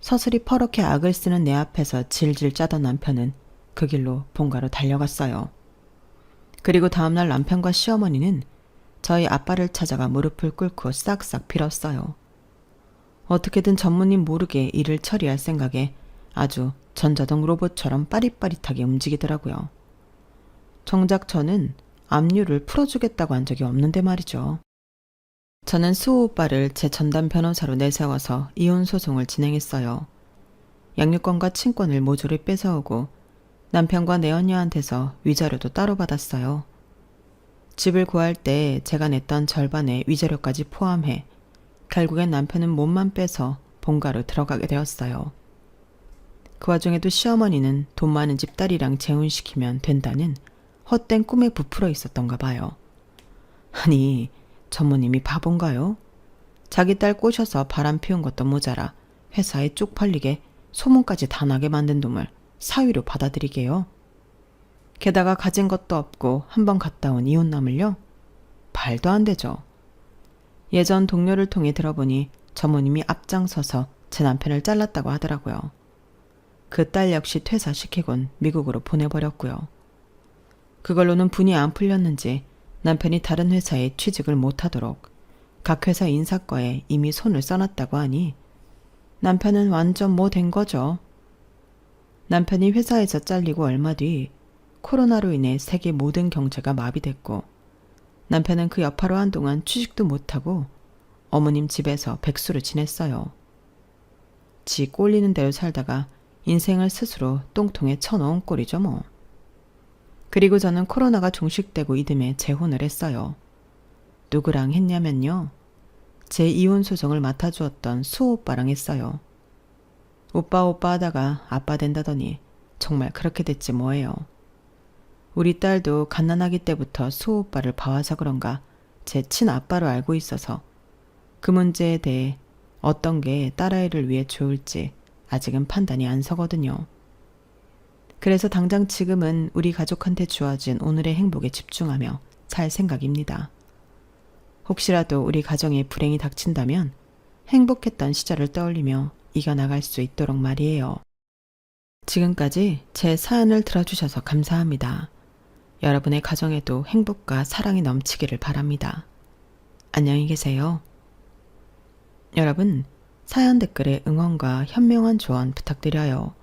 서슬이 퍼렇게 악을 쓰는 내 앞에서 질질 짜던 남편은 그 길로 본가로 달려갔어요. 그리고 다음날 남편과 시어머니는 저희 아빠를 찾아가 무릎을 꿇고 싹싹 빌었어요. 어떻게든 전무님 모르게 일을 처리할 생각에 아주 전자동 로봇처럼 빠릿빠릿하게 움직이더라고요. 정작 저는 압류를 풀어주겠다고 한 적이 없는데 말이죠. 저는 수호 오빠를 제 전담 변호사로 내세워서 이혼 소송을 진행했어요. 양육권과 친권을 모조리 뺏어오고 남편과 내언녀한테서 위자료도 따로 받았어요. 집을 구할 때 제가 냈던 절반의 위자료까지 포함해 결국엔 남편은 몸만 빼서 본가로 들어가게 되었어요. 그 와중에도 시어머니는 돈 많은 집 딸이랑 재혼시키면 된다는 헛된 꿈에 부풀어 있었던가 봐요. 아니, 전무님이 바본가요? 자기 딸 꼬셔서 바람 피운 것도 모자라 회사에 쪽팔리게 소문까지 다 나게 만든 놈을 사위로 받아들이게요? 게다가 가진 것도 없고 한번 갔다 온 이혼남을요? 말도 안 되죠. 예전 동료를 통해 들어보니 전무님이 앞장서서 제 남편을 잘랐다고 하더라고요. 그 딸 역시 퇴사시키곤 미국으로 보내버렸고요. 그걸로는 분이 안 풀렸는지 남편이 다른 회사에 취직을 못하도록 각 회사 인사과에 이미 손을 써놨다고 하니 남편은 완전 뭐 된 거죠. 남편이 회사에서 잘리고 얼마 뒤 코로나로 인해 세계 모든 경제가 마비됐고 남편은 그 여파로 한동안 취직도 못하고 어머님 집에서 백수로 지냈어요. 지 꼴리는 대로 살다가 인생을 스스로 똥통에 쳐넣은 꼴이죠 뭐. 그리고 저는 코로나가 종식되고 이듬해 재혼을 했어요. 누구랑 했냐면요. 제 이혼 소송을 맡아주었던 수호 오빠랑 했어요. 오빠 하다가 아빠 된다더니 정말 그렇게 됐지 뭐예요. 우리 딸도 갓난아기 때부터 수호 오빠를 봐와서 그런가 제 친아빠로 알고 있어서 그 문제에 대해 어떤 게 딸아이를 위해 좋을지 아직은 판단이 안 서거든요. 그래서 당장 지금은 우리 가족한테 주어진 오늘의 행복에 집중하며 살 생각입니다. 혹시라도 우리 가정에 불행이 닥친다면 행복했던 시절을 떠올리며 이겨나갈 수 있도록 말이에요. 지금까지 제 사연을 들어주셔서 감사합니다. 여러분의 가정에도 행복과 사랑이 넘치기를 바랍니다. 안녕히 계세요. 여러분, 사연 댓글에 응원과 현명한 조언 부탁드려요.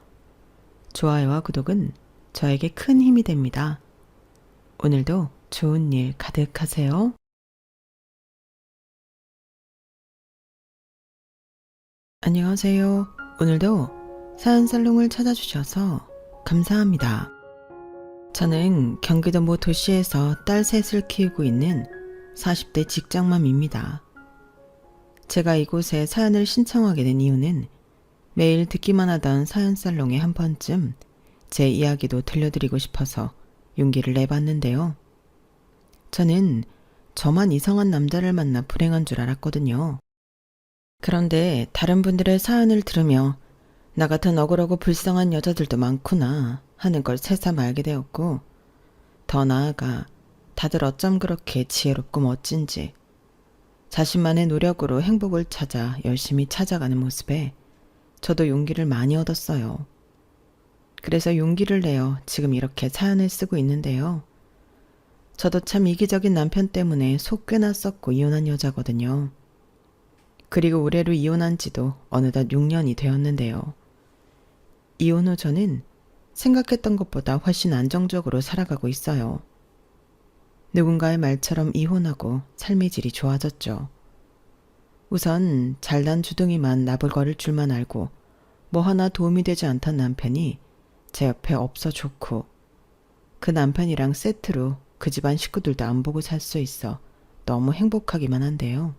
좋아요와 구독은 저에게 큰 힘이 됩니다. 오늘도 좋은 일 가득하세요. 안녕하세요. 오늘도 사연살롱을 찾아주셔서 감사합니다. 저는 경기도 모 도시에서 딸 셋을 키우고 있는 40대 직장맘입니다. 제가 이곳에 사연을 신청하게 된 이유는 매일 듣기만 하던 사연살롱에 한 번쯤 제 이야기도 들려드리고 싶어서 용기를 내봤는데요. 저는 저만 이상한 남자를 만나 불행한 줄 알았거든요. 그런데 다른 분들의 사연을 들으며 나 같은 억울하고 불쌍한 여자들도 많구나 하는 걸 새삼 알게 되었고, 더 나아가 다들 어쩜 그렇게 지혜롭고 멋진지 자신만의 노력으로 행복을 찾아 열심히 찾아가는 모습에 저도 용기를 많이 얻었어요. 그래서 용기를 내어 지금 이렇게 사연을 쓰고 있는데요. 저도 참 이기적인 남편 때문에 속 꽤나 썩고 이혼한 여자거든요. 그리고 올해로 이혼한 지도 어느덧 6년이 되었는데요. 이혼 후 저는 생각했던 것보다 훨씬 안정적으로 살아가고 있어요. 누군가의 말처럼 이혼하고 삶의 질이 좋아졌죠. 우선 잘난 주둥이만 나불거릴 줄만 알고 뭐 하나 도움이 되지 않던 남편이 제 옆에 없어 좋고 그 남편이랑 세트로 그 집안 식구들도 안 보고 살 수 있어 너무 행복하기만 한데요.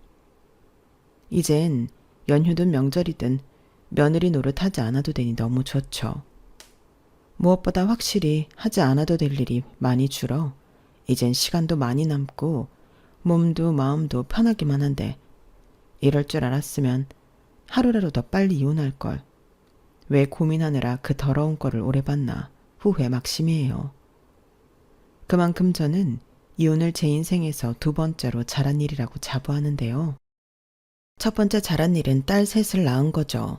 이젠 연휴든 명절이든 며느리 노릇하지 않아도 되니 너무 좋죠. 무엇보다 확실히 하지 않아도 될 일이 많이 줄어 이젠 시간도 많이 남고 몸도 마음도 편하기만 한데 이럴 줄 알았으면 하루라도 더 빨리 이혼할 걸. 왜 고민하느라 그 더러운 꼴을 오래 봤나 후회 막심이에요. 그만큼 저는 이혼을 제 인생에서 두 번째로 잘한 일이라고 자부하는데요. 첫 번째 잘한 일은 딸 셋을 낳은 거죠.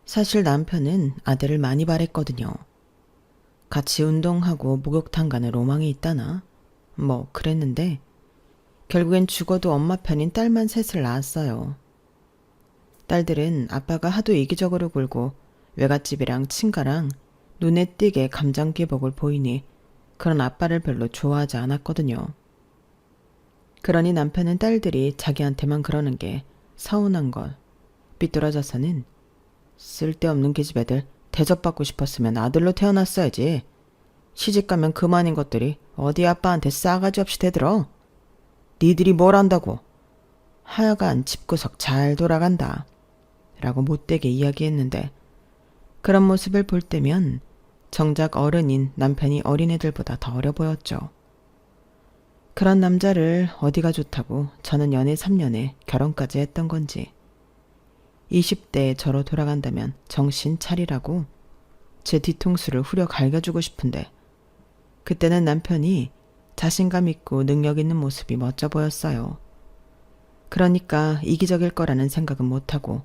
사실 남편은 아들을 많이 바랬거든요. 같이 운동하고 목욕탕 가는 로망이 있다나? 뭐 그랬는데 결국엔 죽어도 엄마 편인 딸만 셋을 낳았어요. 딸들은 아빠가 하도 이기적으로 굴고 외갓집이랑 친가랑 눈에 띄게 감정기복을 보이니 그런 아빠를 별로 좋아하지 않았거든요. 그러니 남편은 딸들이 자기한테만 그러는 게 서운한 걸 삐뚤어져서는 쓸데없는 계집 애들 대접받고 싶었으면 아들로 태어났어야지. 시집가면 그만인 것들이 어디 아빠한테 싸가지 없이 대들어. 니들이 뭘 안다고. 하여간 집구석 잘 돌아간다. 라고 못되게 이야기했는데 그런 모습을 볼 때면 정작 어른인 남편이 어린애들보다 더 어려 보였죠. 그런 남자를 어디가 좋다고 저는 연애 3년에 결혼까지 했던 건지 20대에 저로 돌아간다면 정신 차리라고 제 뒤통수를 후려 갈겨주고 싶은데 그때는 남편이 자신감 있고 능력 있는 모습이 멋져 보였어요. 그러니까 이기적일 거라는 생각은 못하고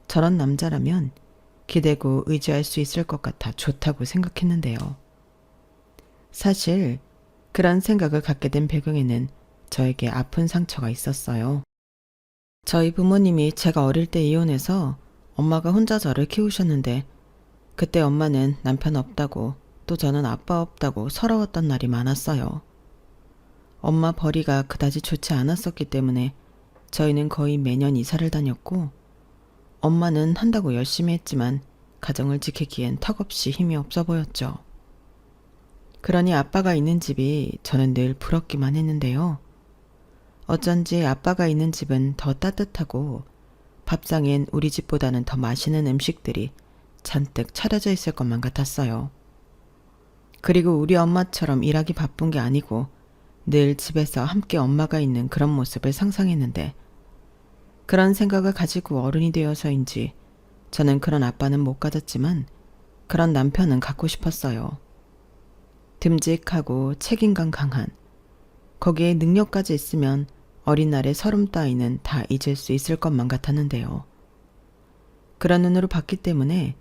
저런 남자라면 기대고 의지할 수 있을 것 같아 좋다고 생각했는데요. 사실 그런 생각을 갖게 된 배경에는 저에게 아픈 상처가 있었어요. 저희 부모님이 제가 어릴 때 이혼해서 엄마가 혼자 저를 키우셨는데 그때 엄마는 남편 없다고 또 저는 아빠 없다고 서러웠던 날이 많았어요. 엄마 벌이가 그다지 좋지 않았었기 때문에 저희는 거의 매년 이사를 다녔고 엄마는 한다고 열심히 했지만 가정을 지키기엔 턱없이 힘이 없어 보였죠. 그러니 아빠가 있는 집이 저는 늘 부럽기만 했는데요. 어쩐지 아빠가 있는 집은 더 따뜻하고 밥상엔 우리 집보다는 더 맛있는 음식들이 잔뜩 차려져 있을 것만 같았어요. 그리고 우리 엄마처럼 일하기 바쁜 게 아니고 늘 집에서 함께 엄마가 있는 그런 모습을 상상했는데 그런 생각을 가지고 어른이 되어서인지 저는 그런 아빠는 못 가졌지만 그런 남편은 갖고 싶었어요. 듬직하고 책임감 강한 거기에 능력까지 있으면 어린 날의 서름 따위는 다 잊을 수 있을 것만 같았는데요. 그런 눈으로 봤기 때문에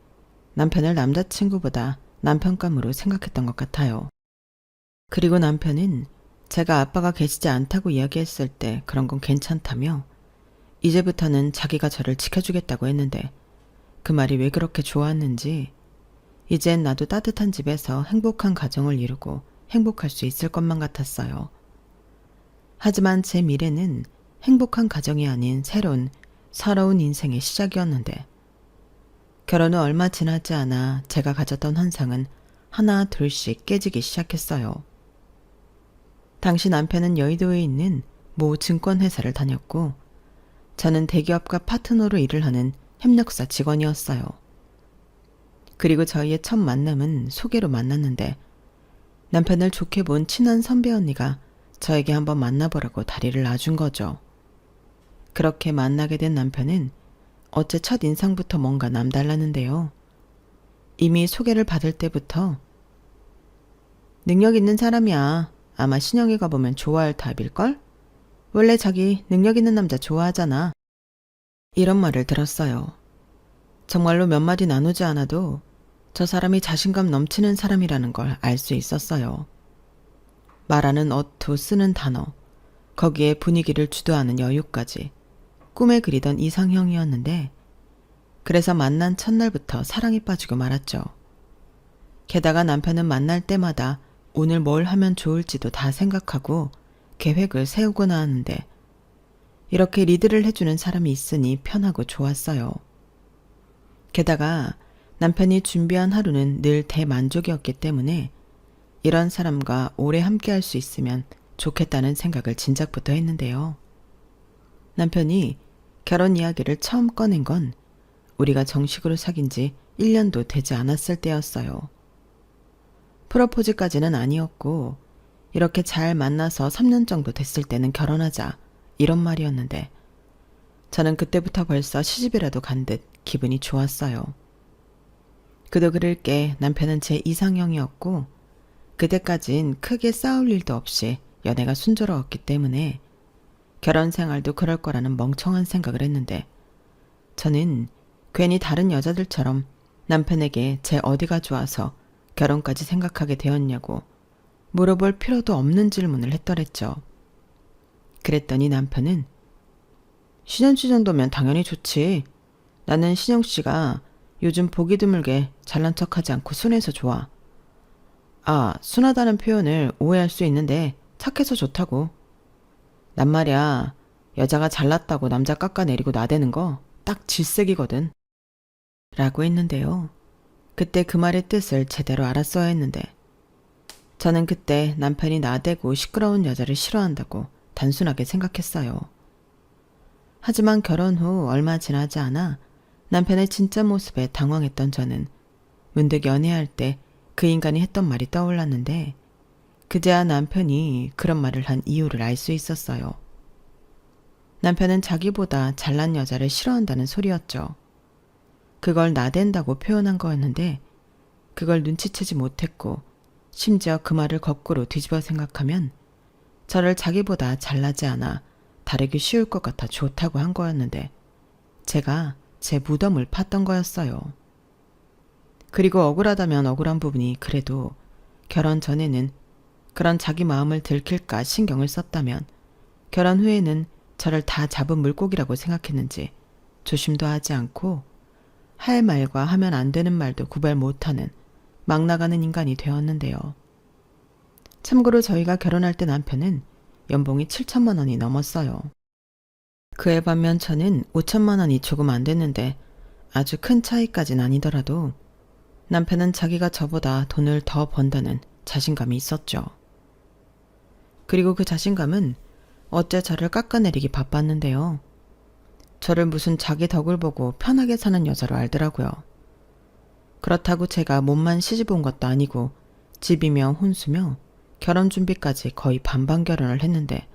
남편을 남자친구보다 남편감으로 생각했던 것 같아요. 그리고 남편은 제가 아빠가 계시지 않다고 이야기했을 때 그런 건 괜찮다며 이제부터는 자기가 저를 지켜주겠다고 했는데 그 말이 왜 그렇게 좋았는지 이젠 나도 따뜻한 집에서 행복한 가정을 이루고 행복할 수 있을 것만 같았어요. 하지만 제 미래는 행복한 가정이 아닌 새로운 서러운 인생의 시작이었는데 결혼 후 얼마 지나지 않아 제가 가졌던 환상은 하나 둘씩 깨지기 시작했어요. 당시 남편은 여의도에 있는 모 증권회사를 다녔고 저는 대기업과 파트너로 일을 하는 협력사 직원이었어요. 그리고 저희의 첫 만남은 소개로 만났는데 남편을 좋게 본 친한 선배 언니가 저에게 한번 만나보라고 다리를 놔준 거죠. 그렇게 만나게 된 남편은 어째 첫 인상부터 뭔가 남달랐는데요. 이미 소개를 받을 때부터 능력 있는 사람이야. 아마 신영이가 보면 좋아할 타입일걸? 원래 자기 능력 있는 남자 좋아하잖아. 이런 말을 들었어요. 정말로 몇 마디 나누지 않아도 저 사람이 자신감 넘치는 사람이라는 걸 알 수 있었어요. 말하는 어투 쓰는 단어, 거기에 분위기를 주도하는 여유까지 꿈에 그리던 이상형이었는데 그래서 만난 첫날부터 사랑에 빠지고 말았죠. 게다가 남편은 만날 때마다 오늘 뭘 하면 좋을지도 다 생각하고 계획을 세우곤 하는데 이렇게 리드를 해주는 사람이 있으니 편하고 좋았어요. 게다가 남편이 준비한 하루는 늘 대만족이었기 때문에 이런 사람과 오래 함께할 수 있으면 좋겠다는 생각을 진작부터 했는데요. 남편이 결혼 이야기를 처음 꺼낸 건 우리가 정식으로 사귄 지 1년도 되지 않았을 때였어요. 프로포즈까지는 아니었고 이렇게 잘 만나서 3년 정도 됐을 때는 결혼하자 이런 말이었는데 저는 그때부터 벌써 시집이라도 간 듯 기분이 좋았어요. 그도 그럴 게 남편은 제 이상형이었고 그때까진 크게 싸울 일도 없이 연애가 순조로웠기 때문에 결혼 생활도 그럴 거라는 멍청한 생각을 했는데 저는 괜히 다른 여자들처럼 남편에게 제 어디가 좋아서 결혼까지 생각하게 되었냐고 물어볼 필요도 없는 질문을 했더랬죠. 그랬더니 남편은 신현씨 정도면 당연히 좋지. 나는 신영씨가 요즘 보기 드물게 잘난 척하지 않고 순해서 좋아. 아, 순하다는 표현을 오해할 수 있는데 착해서 좋다고. 난 말이야, 여자가 잘났다고 남자 깎아내리고 나대는 거 딱 질색이거든. 라고 했는데요. 그때 그 말의 뜻을 제대로 알았어야 했는데 저는 그때 남편이 나대고 시끄러운 여자를 싫어한다고 단순하게 생각했어요. 하지만 결혼 후 얼마 지나지 않아 남편의 진짜 모습에 당황했던 저는 문득 연애할 때 그 인간이 했던 말이 떠올랐는데 그제야 남편이 그런 말을 한 이유를 알 수 있었어요. 남편은 자기보다 잘난 여자를 싫어한다는 소리였죠. 그걸 나댄다고 표현한 거였는데 그걸 눈치채지 못했고 심지어 그 말을 거꾸로 뒤집어 생각하면 저를 자기보다 잘나지 않아 다루기 쉬울 것 같아 좋다고 한 거였는데 제가 제 무덤을 팠던 거였어요. 그리고 억울하다면 억울한 부분이 그래도 결혼 전에는 그런 자기 마음을 들킬까 신경을 썼다면 결혼 후에는 저를 다 잡은 물고기라고 생각했는지 조심도 하지 않고 할 말과 하면 안 되는 말도 구별 못하는 막 나가는 인간이 되었는데요. 참고로 저희가 결혼할 때 남편은 연봉이 7천만 원이 넘었어요. 그에 반면 저는 5천만 원이 조금 안 됐는데 아주 큰 차이까진 아니더라도 남편은 자기가 저보다 돈을 더 번다는 자신감이 있었죠. 그리고 그 자신감은 어째 저를 깎아내리기 바빴는데요. 저를 무슨 자기 덕을 보고 편하게 사는 여자로 알더라고요. 그렇다고 제가 몸만 시집 온 것도 아니고 집이며 혼수며 결혼 준비까지 거의 반반 결혼을 했는데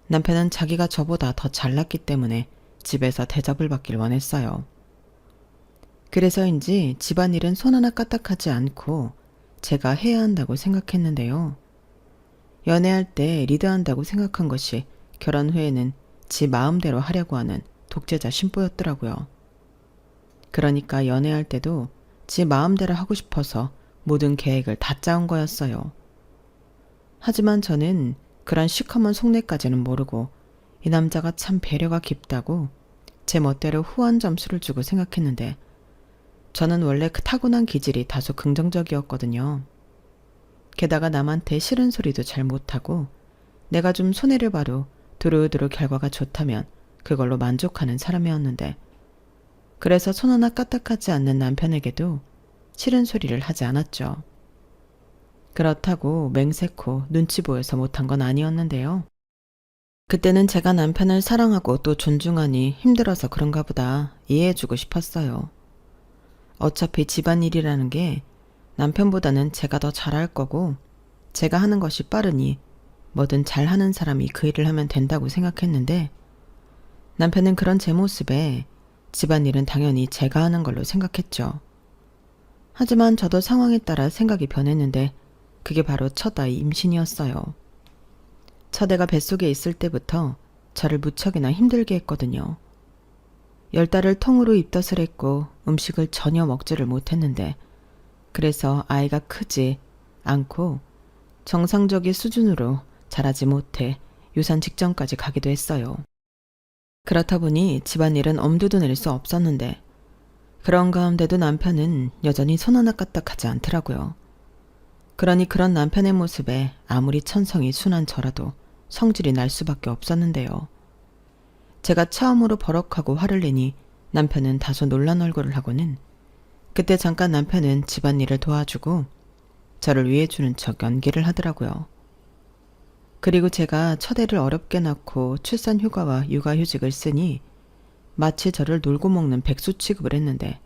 남편은 자기가 저보다 더 잘났기 때문에 집에서 대접을 받길 원했어요. 그래서인지 집안일은 손 하나 까딱하지 않고 제가 해야 한다고 생각했는데요. 연애할 때 리드한다고 생각한 것이 결혼 후에는 지 마음대로 하려고 하는 독재자 심보였더라고요. 그러니까 연애할 때도 지 마음대로 하고 싶어서 모든 계획을 다 짜온 거였어요. 하지만 저는 그런 시커먼 속내까지는 모르고 이 남자가 참 배려가 깊다고 제 멋대로 후한 점수를 주고 생각했는데 저는 원래 그 타고난 기질이 다소 긍정적이었거든요. 게다가 남한테 싫은 소리도 잘 못하고 내가 좀 손해를 봐도 두루두루 결과가 좋다면 그걸로 만족하는 사람이었는데 그래서 손 하나 까딱하지 않는 남편에게도 싫은 소리를 하지 않았죠. 그렇다고 맹세코 눈치 보여서 못한 건 아니었는데요. 그때는 제가 남편을 사랑하고 또 존중하니 힘들어서 그런가 보다 이해해주고 싶었어요. 어차피 집안일이라는 게 남편보다는 제가 더 잘할 거고 제가 하는 것이 빠르니 뭐든 잘하는 사람이 그 일을 하면 된다고 생각했는데 남편은 그런 제 모습에 집안일은 당연히 제가 하는 걸로 생각했죠. 하지만 저도 상황에 따라 생각이 변했는데 그게 바로 첫 아이 임신이었어요. 첫 애가 뱃속에 있을 때부터 저를 무척이나 힘들게 했거든요. 10달을 통으로 입덧을 했고 음식을 전혀 먹지를 못했는데 그래서 아이가 크지 않고 정상적인 수준으로 자라지 못해 유산 직전까지 가기도 했어요. 그렇다 보니 집안일은 엄두도 낼 수 없었는데 그런 가운데도 남편은 여전히 손 하나 까딱하지 않더라고요. 그러니 그런 남편의 모습에 아무리 천성이 순한 저라도 성질이 날 수밖에 없었는데요. 제가 처음으로 버럭하고 화를 내니 남편은 다소 놀란 얼굴을 하고는 그때 잠깐 남편은 집안일을 도와주고 저를 위해주는 척 연기를 하더라고요. 그리고 제가 첫 애를 어렵게 낳고 출산 휴가와 육아휴직을 쓰니 마치 저를 놀고 먹는 백수 취급을 했는데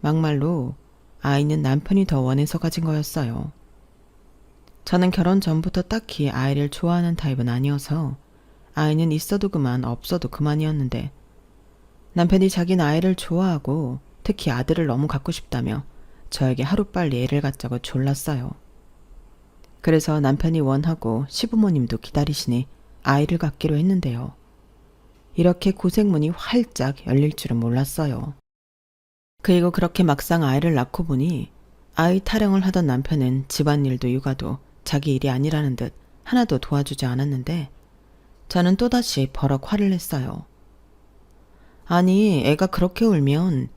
막말로 아이는 남편이 더 원해서 가진 거였어요. 저는 결혼 전부터 딱히 아이를 좋아하는 타입은 아니어서 아이는 있어도 그만 없어도 그만이었는데 남편이 자기는 아이를 좋아하고 특히 아들을 너무 갖고 싶다며 저에게 하루빨리 애를 갖자고 졸랐어요. 그래서 남편이 원하고 시부모님도 기다리시니 아이를 갖기로 했는데요. 이렇게 고생문이 활짝 열릴 줄은 몰랐어요. 그리고 그렇게 막상 아이를 낳고 보니 아이 타령을 하던 남편은 집안일도 육아도 자기 일이 아니라는 듯 하나도 도와주지 않았는데 저는 또다시 버럭 화를 냈어요. 아니, 애가 그렇게 울면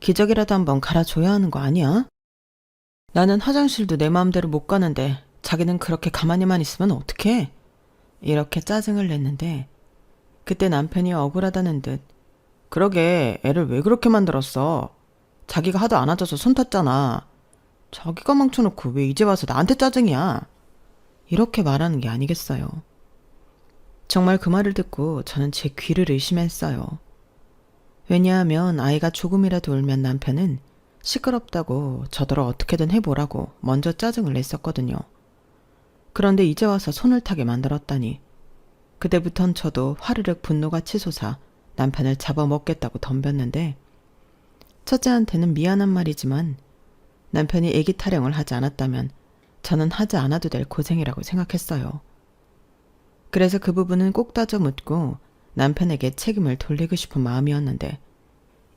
기저귀라도 한번 갈아줘야 하는 거 아니야? 나는 화장실도 내 마음대로 못 가는데 자기는 그렇게 가만히만 있으면 어떡해? 이렇게 짜증을 냈는데 그때 남편이 억울하다는 듯 그러게 애를 왜 그렇게 만들었어? 자기가 하도 안아줘서 손 탔잖아. 자기가 망쳐놓고 왜 이제 와서 나한테 짜증이야? 이렇게 말하는 게 아니겠어요. 정말 그 말을 듣고 저는 제 귀를 의심했어요. 왜냐하면 아이가 조금이라도 울면 남편은 시끄럽다고 저더러 어떻게든 해보라고 먼저 짜증을 냈었거든요. 그런데 이제 와서 손을 타게 만들었다니 그때부턴 저도 화르륵 분노가 치솟아 남편을 잡아먹겠다고 덤볐는데 첫째한테는 미안한 말이지만 남편이 애기 타령을 하지 않았다면 저는 하지 않아도 될 고생이라고 생각했어요. 그래서 그 부분은 꼭 따져 묻고 남편에게 책임을 돌리고 싶은 마음이었는데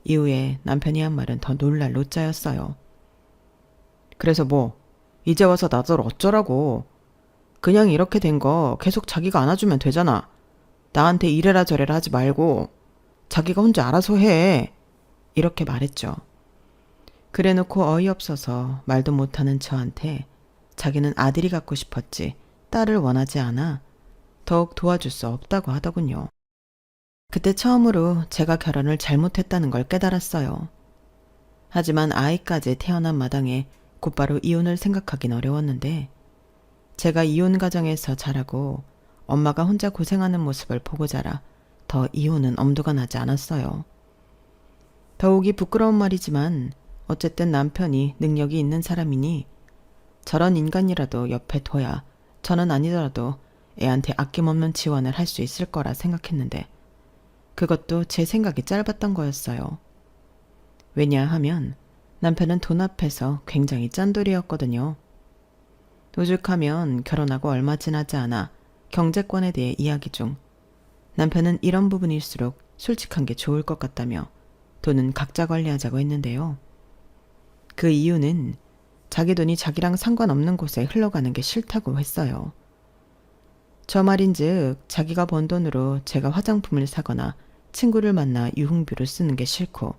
이후에 남편이 한 말은 더 놀랄 노자였어요. 그래서 뭐 이제 와서 나더러 어쩌라고. 그냥 이렇게 된 거 계속 자기가 안아주면 되잖아. 나한테 이래라 저래라 하지 말고 자기가 혼자 알아서 해. 이렇게 말했죠. 그래놓고 어이없어서 말도 못하는 저한테 자기는 아들이 갖고 싶었지 딸을 원하지 않아 더욱 도와줄 수 없다고 하더군요. 그때 처음으로 제가 결혼을 잘못했다는 걸 깨달았어요. 하지만 아이까지 태어난 마당에 곧바로 이혼을 생각하긴 어려웠는데 제가 이혼 가정에서 자라고 엄마가 혼자 고생하는 모습을 보고 자라 더 이혼은 엄두가 나지 않았어요. 더욱이 부끄러운 말이지만 어쨌든 남편이 능력이 있는 사람이니 저런 인간이라도 옆에 둬야 저는 아니더라도 애한테 아낌없는 지원을 할 수 있을 거라 생각했는데 그것도 제 생각이 짧았던 거였어요. 왜냐하면 남편은 돈 앞에서 굉장히 짠돌이였거든요. 오죽하면 결혼하고 얼마 지나지 않아 경제권에 대해 이야기 중 남편은 이런 부분일수록 솔직한 게 좋을 것 같다며 돈은 각자 관리하자고 했는데요. 그 이유는 자기 돈이 자기랑 상관없는 곳에 흘러가는 게 싫다고 했어요. 저 말인즉 자기가 번 돈으로 제가 화장품을 사거나 친구를 만나 유흥비로 쓰는 게 싫고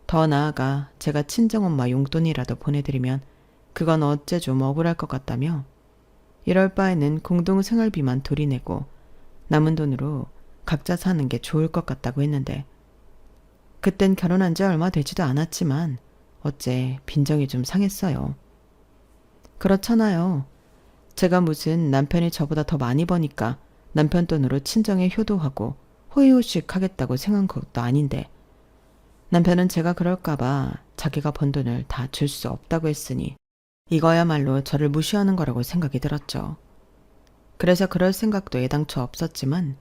더 나아가 제가 친정엄마 용돈이라도 보내드리면 그건 어째 좀 억울할 것 같다며 이럴 바에는 공동생활비만 둘이 내고 남은 돈으로 각자 사는 게 좋을 것 같다고 했는데 그땐 결혼한 지 얼마 되지도 않았지만 어째 빈정이 좀 상했어요. 그렇잖아요. 제가 무슨 남편이 저보다 더 많이 버니까 남편 돈으로 친정에 효도하고 호의호식 하겠다고 생각한 것도 아닌데 남편은 제가 그럴까봐 자기가 번 돈을 다 줄 수 없다고 했으니 이거야말로 저를 무시하는 거라고 생각이 들었죠. 그래서 그럴 생각도 애당초 없었지만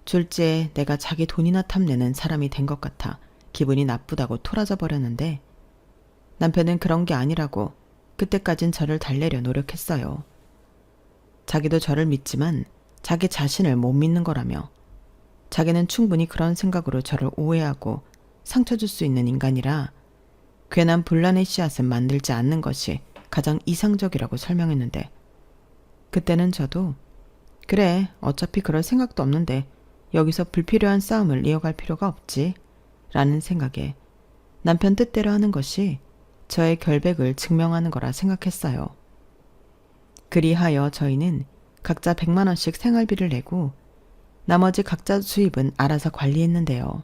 졸지에 내가 자기 돈이나 탐내는 사람이 된 것 같아 기분이 나쁘다고 토라져 버렸는데 남편은 그런 게 아니라고 그때까진 저를 달래려 노력했어요. 자기도 저를 믿지만 자기 자신을 못 믿는 거라며 자기는 충분히 그런 생각으로 저를 오해하고 상처 줄 수 있는 인간이라 괜한 분란의 씨앗은 만들지 않는 것이 가장 이상적이라고 설명했는데 그때는 저도 그래 어차피 그럴 생각도 없는데 여기서 불필요한 싸움을 이어갈 필요가 없지 라는 생각에 남편 뜻대로 하는 것이 저의 결백을 증명하는 거라 생각했어요. 그리하여 저희는 각자 100만 원씩 생활비를 내고 나머지 각자 수입은 알아서 관리했는데요.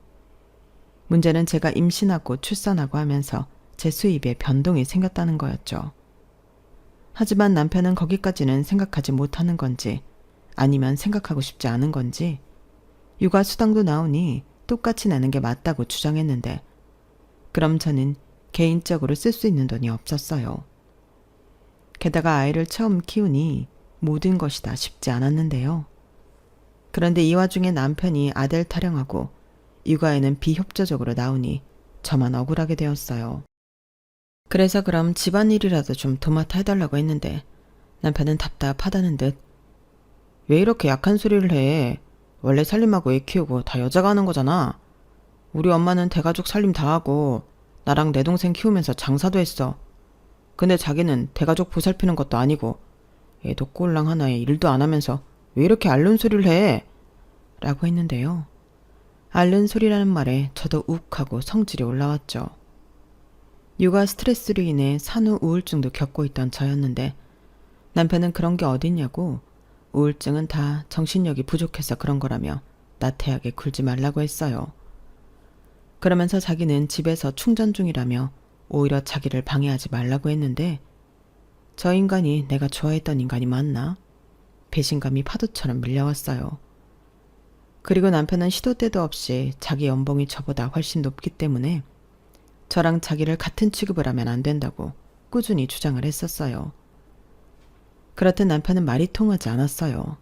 문제는 제가 임신하고 출산하고 하면서 제 수입에 변동이 생겼다는 거였죠. 하지만 남편은 거기까지는 생각하지 못하는 건지 아니면 생각하고 싶지 않은 건지 육아 수당도 나오니 똑같이 내는 게 맞다고 주장했는데 그럼 저는 개인적으로 쓸 수 있는 돈이 없었어요. 게다가 아이를 처음 키우니 모든 것이 다 쉽지 않았는데요. 그런데 이 와중에 남편이 아들 타령하고 육아에는 비협조적으로 나오니 저만 억울하게 되었어요. 그래서 그럼 집안일이라도 좀 도맡아 해달라고 했는데 남편은 답답하다는 듯 왜 이렇게 약한 소리를 해? 원래 살림하고 애 키우고 다 여자가 하는 거잖아. 우리 엄마는 대가족 살림 다 하고 나랑 내 동생 키우면서 장사도 했어. 근데 자기는 대가족 보살피는 것도 아니고 애도 꼴랑 하나에 일도 안 하면서 왜 이렇게 앓는 소리를 해? 라고 했는데요. 앓는 소리라는 말에 저도 욱하고 성질이 올라왔죠. 육아 스트레스로 인해 산후 우울증도 겪고 있던 저였는데 남편은 그런 게 어딨냐고 우울증은 다 정신력이 부족해서 그런 거라며 나태하게 굴지 말라고 했어요. 그러면서 자기는 집에서 충전 중이라며 오히려 자기를 방해하지 말라고 했는데 저 인간이 내가 좋아했던 인간이 맞나? 배신감이 파도처럼 밀려왔어요. 그리고 남편은 시도 때도 없이 자기 연봉이 저보다 훨씬 높기 때문에 저랑 자기를 같은 취급을 하면 안 된다고 꾸준히 주장을 했었어요. 그렇듯 남편은 말이 통하지 않았어요.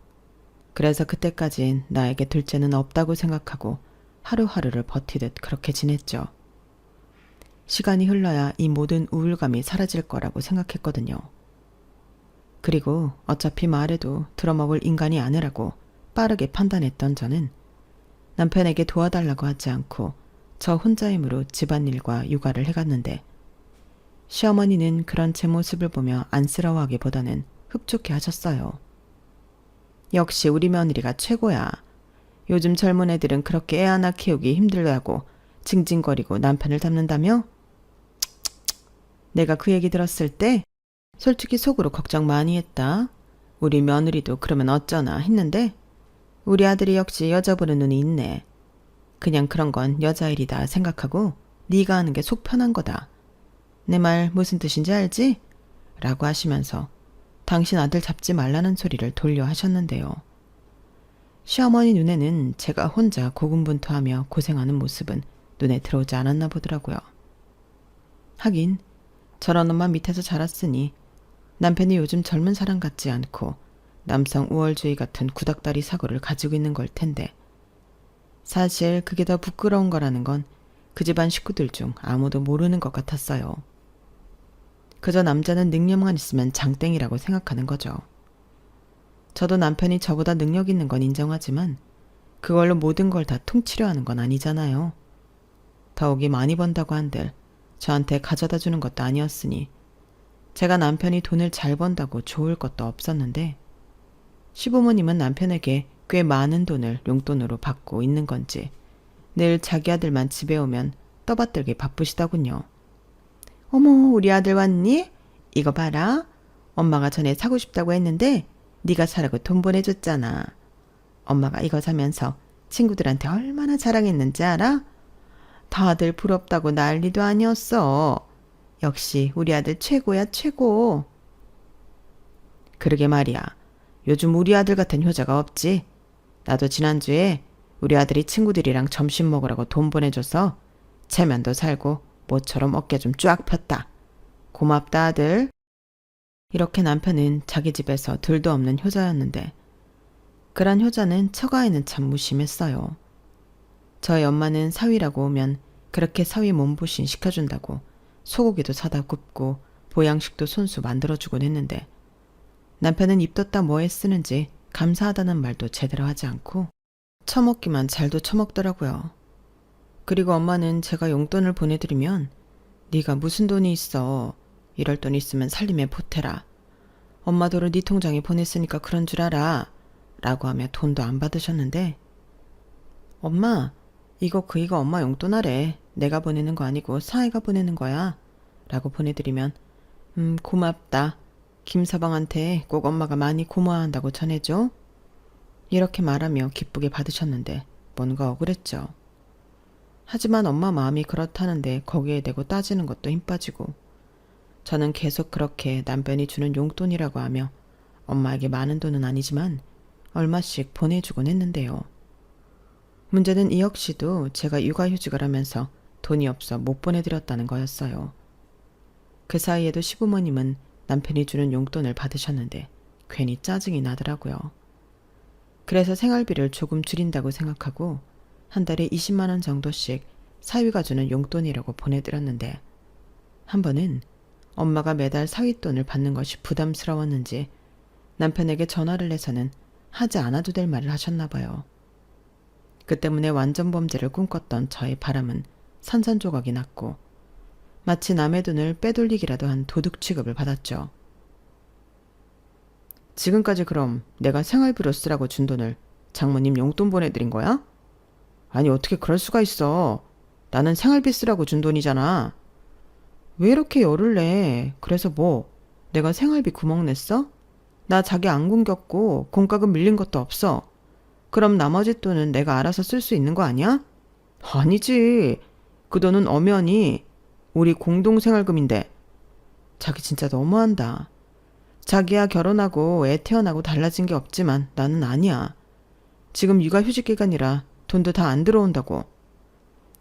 그래서 그때까진 나에게 둘째는 없다고 생각하고 하루하루를 버티듯 그렇게 지냈죠. 시간이 흘러야 이 모든 우울감이 사라질 거라고 생각했거든요. 그리고 어차피 말해도 들어먹을 인간이 아니라고 빠르게 판단했던 저는 남편에게 도와달라고 하지 않고 저 혼자 힘으로 집안일과 육아를 해갔는데 시어머니는 그런 제 모습을 보며 안쓰러워하기보다는 흡족해 하셨어요. 역시 우리 며느리가 최고야. 요즘 젊은 애들은 그렇게 애 하나 키우기 힘들다고 징징거리고 남편을 닮는다며? 내가 그 얘기 들었을 때 솔직히 속으로 걱정 많이 했다. 우리 며느리도 그러면 어쩌나 했는데 우리 아들이 역시 여자 보는 눈이 있네. 그냥 그런 건 여자 일이다 생각하고 네가 하는 게 속 편한 거다. 내 말 무슨 뜻인지 알지? 라고 하시면서 당신 아들 잡지 말라는 소리를 돌려 하셨는데요. 시어머니 눈에는 제가 혼자 고군분투하며 고생하는 모습은 눈에 들어오지 않았나 보더라고요. 하긴 저런 엄마 밑에서 자랐으니 남편이 요즘 젊은 사람 같지 않고 남성 우월주의 같은 구닥다리 사고를 가지고 있는 걸 텐데 사실 그게 더 부끄러운 거라는 건 그 집안 식구들 중 아무도 모르는 것 같았어요. 그저 남자는 능력만 있으면 장땡이라고 생각하는 거죠. 저도 남편이 저보다 능력 있는 건 인정하지만 그걸로 모든 걸 다 퉁치려 하는 건 아니잖아요. 더욱이 많이 번다고 한들 저한테 가져다 주는 것도 아니었으니 제가 남편이 돈을 잘 번다고 좋을 것도 없었는데 시부모님은 남편에게 꽤 많은 돈을 용돈으로 받고 있는 건지 늘 자기 아들만 집에 오면 떠받들기 바쁘시더군요. 어머, 우리 아들 왔니? 이거 봐라. 엄마가 전에 사고 싶다고 했는데 네가 사라고 돈 보내줬잖아. 엄마가 이거 사면서 친구들한테 얼마나 자랑했는지 알아? 다들 부럽다고 난리도 아니었어. 역시 우리 아들 최고야, 최고. 그러게 말이야. 요즘 우리 아들 같은 효자가 없지. 나도 지난주에 우리 아들이 친구들이랑 점심 먹으라고 돈 보내줘서 체면도 살고 모처럼 어깨 좀 쫙 폈다. 고맙다 아들. 이렇게 남편은 자기 집에서 둘도 없는 효자였는데 그런 효자는 처가에는 참 무심했어요. 저희 엄마는 사위라고 오면 그렇게 사위 몸보신 시켜준다고 소고기도 사다 굽고 보양식도 손수 만들어주곤 했는데 남편은 입뒀다 뭐에 쓰는지 감사하다는 말도 제대로 하지 않고 처먹기만 잘도 처먹더라고요. 그리고 엄마는 제가 용돈을 보내드리면 네가 무슨 돈이 있어. 이럴 돈 있으면 살림에 보태라. 엄마 돈을 네 통장에 보냈으니까 그런 줄 알아. 라고 하며 돈도 안 받으셨는데 엄마 이거 엄마 용돈 하래. 내가 보내는 거 아니고 사위가 보내는 거야. 라고 보내드리면 고맙다. 김서방한테 꼭 엄마가 많이 고마워한다고 전해줘. 이렇게 말하며 기쁘게 받으셨는데 뭔가 억울했죠. 하지만 엄마 마음이 그렇다는데 거기에 대고 따지는 것도 힘 빠지고 저는 계속 그렇게 남편이 주는 용돈이라고 하며 엄마에게 많은 돈은 아니지만 얼마씩 보내주곤 했는데요. 문제는 이 역시도 제가 육아휴직을 하면서 돈이 없어 못 보내드렸다는 거였어요. 그 사이에도 시부모님은 남편이 주는 용돈을 받으셨는데 괜히 짜증이 나더라고요. 그래서 생활비를 조금 줄인다고 생각하고 한 달에 20만 원 정도씩 사위가 주는 용돈이라고 보내드렸는데 한 번은 엄마가 매달 사윗돈을 받는 것이 부담스러웠는지 남편에게 전화를 해서는 하지 않아도 될 말을 하셨나 봐요. 그 때문에 완전 범죄를 꿈꿨던 저의 바람은 산산조각이 났고 마치 남의 돈을 빼돌리기라도 한 도둑 취급을 받았죠. 지금까지 그럼 내가 생활비로 쓰라고 준 돈을 장모님 용돈 보내드린 거야? 아니 어떻게 그럴 수가 있어. 나는 생활비 쓰라고 준 돈이잖아. 왜 이렇게 열을 내? 그래서 뭐 내가 생활비 구멍 냈어? 나 자기 안 굶겼고 공과금 밀린 것도 없어. 그럼 나머지 돈은 내가 알아서 쓸 수 있는 거 아니야? 아니지. 그 돈은 엄연히 우리 공동생활금인데. 자기 진짜 너무한다. 자기야 결혼하고 애 태어나고 달라진 게 없지만 나는 아니야. 지금 육아휴직 기간이라 돈도 다 안 들어온다고.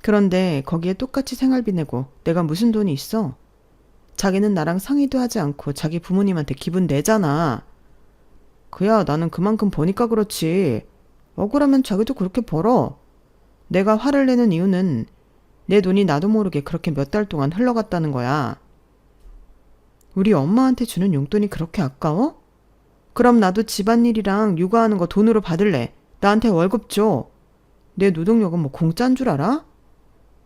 그런데 거기에 똑같이 생활비 내고 내가 무슨 돈이 있어? 자기는 나랑 상의도 하지 않고 자기 부모님한테 기분 내잖아. 그야 나는 그만큼 버니까 그렇지. 억울하면 자기도 그렇게 벌어. 내가 화를 내는 이유는 내 돈이 나도 모르게 그렇게 몇 달 동안 흘러갔다는 거야. 우리 엄마한테 주는 용돈이 그렇게 아까워? 그럼 나도 집안일이랑 육아하는 거 돈으로 받을래. 나한테 월급 줘. 내 노동력은 뭐 공짜인 줄 알아?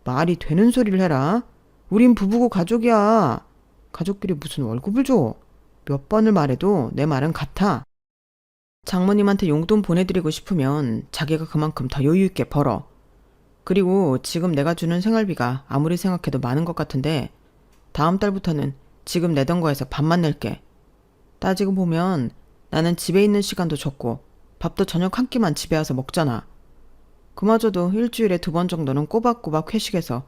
말이 되는 소리를 해라. 우린 부부고 가족이야. 가족끼리 무슨 월급을 줘. 몇 번을 말해도 내 말은 같아. 장모님한테 용돈 보내드리고 싶으면 자기가 그만큼 더 여유 있게 벌어. 그리고 지금 내가 주는 생활비가 아무리 생각해도 많은 것 같은데 다음 달부터는 지금 내던 거에서 반만 낼게. 따지고 보면 나는 집에 있는 시간도 적고 밥도 저녁 한 끼만 집에 와서 먹잖아. 그마저도 일주일에 2번 정도는 꼬박꼬박 회식해서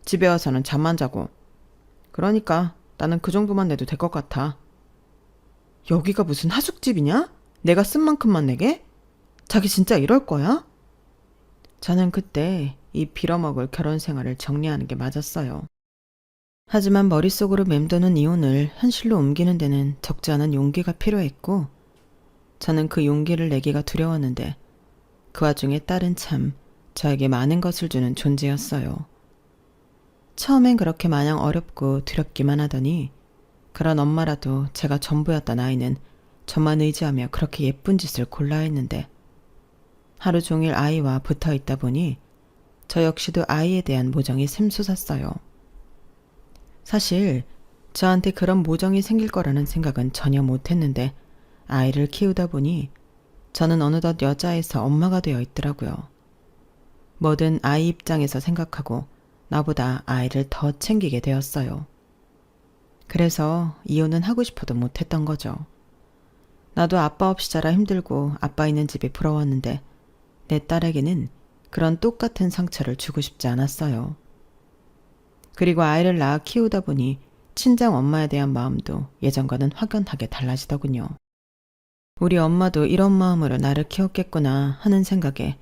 집에 와서는 잠만 자고. 그러니까 나는 그 정도만 내도 될 것 같아. 여기가 무슨 하숙집이냐? 내가 쓴 만큼만 내게? 자기 진짜 이럴 거야? 저는 그때 이 빌어먹을 결혼 생활을 정리하는 게 맞았어요. 하지만 머릿속으로 맴도는 이혼을 현실로 옮기는 데는 적지 않은 용기가 필요했고 저는 그 용기를 내기가 두려웠는데 그 와중에 딸은 참 저에게 많은 것을 주는 존재였어요. 처음엔 그렇게 마냥 어렵고 두렵기만 하더니 그런 엄마라도 제가 전부였던 아이는 저만 의지하며 그렇게 예쁜 짓을 골라 했는데 하루 종일 아이와 붙어 있다 보니 저 역시도 아이에 대한 모정이 샘솟았어요. 사실 저한테 그런 모정이 생길 거라는 생각은 전혀 못했는데 아이를 키우다 보니 저는 어느덧 여자에서 엄마가 되어 있더라고요. 뭐든 아이 입장에서 생각하고 나보다 아이를 더 챙기게 되었어요. 그래서 이혼은 하고 싶어도 못했던 거죠. 나도 아빠 없이 자라 힘들고 아빠 있는 집이 부러웠는데 내 딸에게는 그런 똑같은 상처를 주고 싶지 않았어요. 그리고 아이를 낳아 키우다 보니 친정 엄마에 대한 마음도 예전과는 확연하게 달라지더군요. 우리 엄마도 이런 마음으로 나를 키웠겠구나 하는 생각에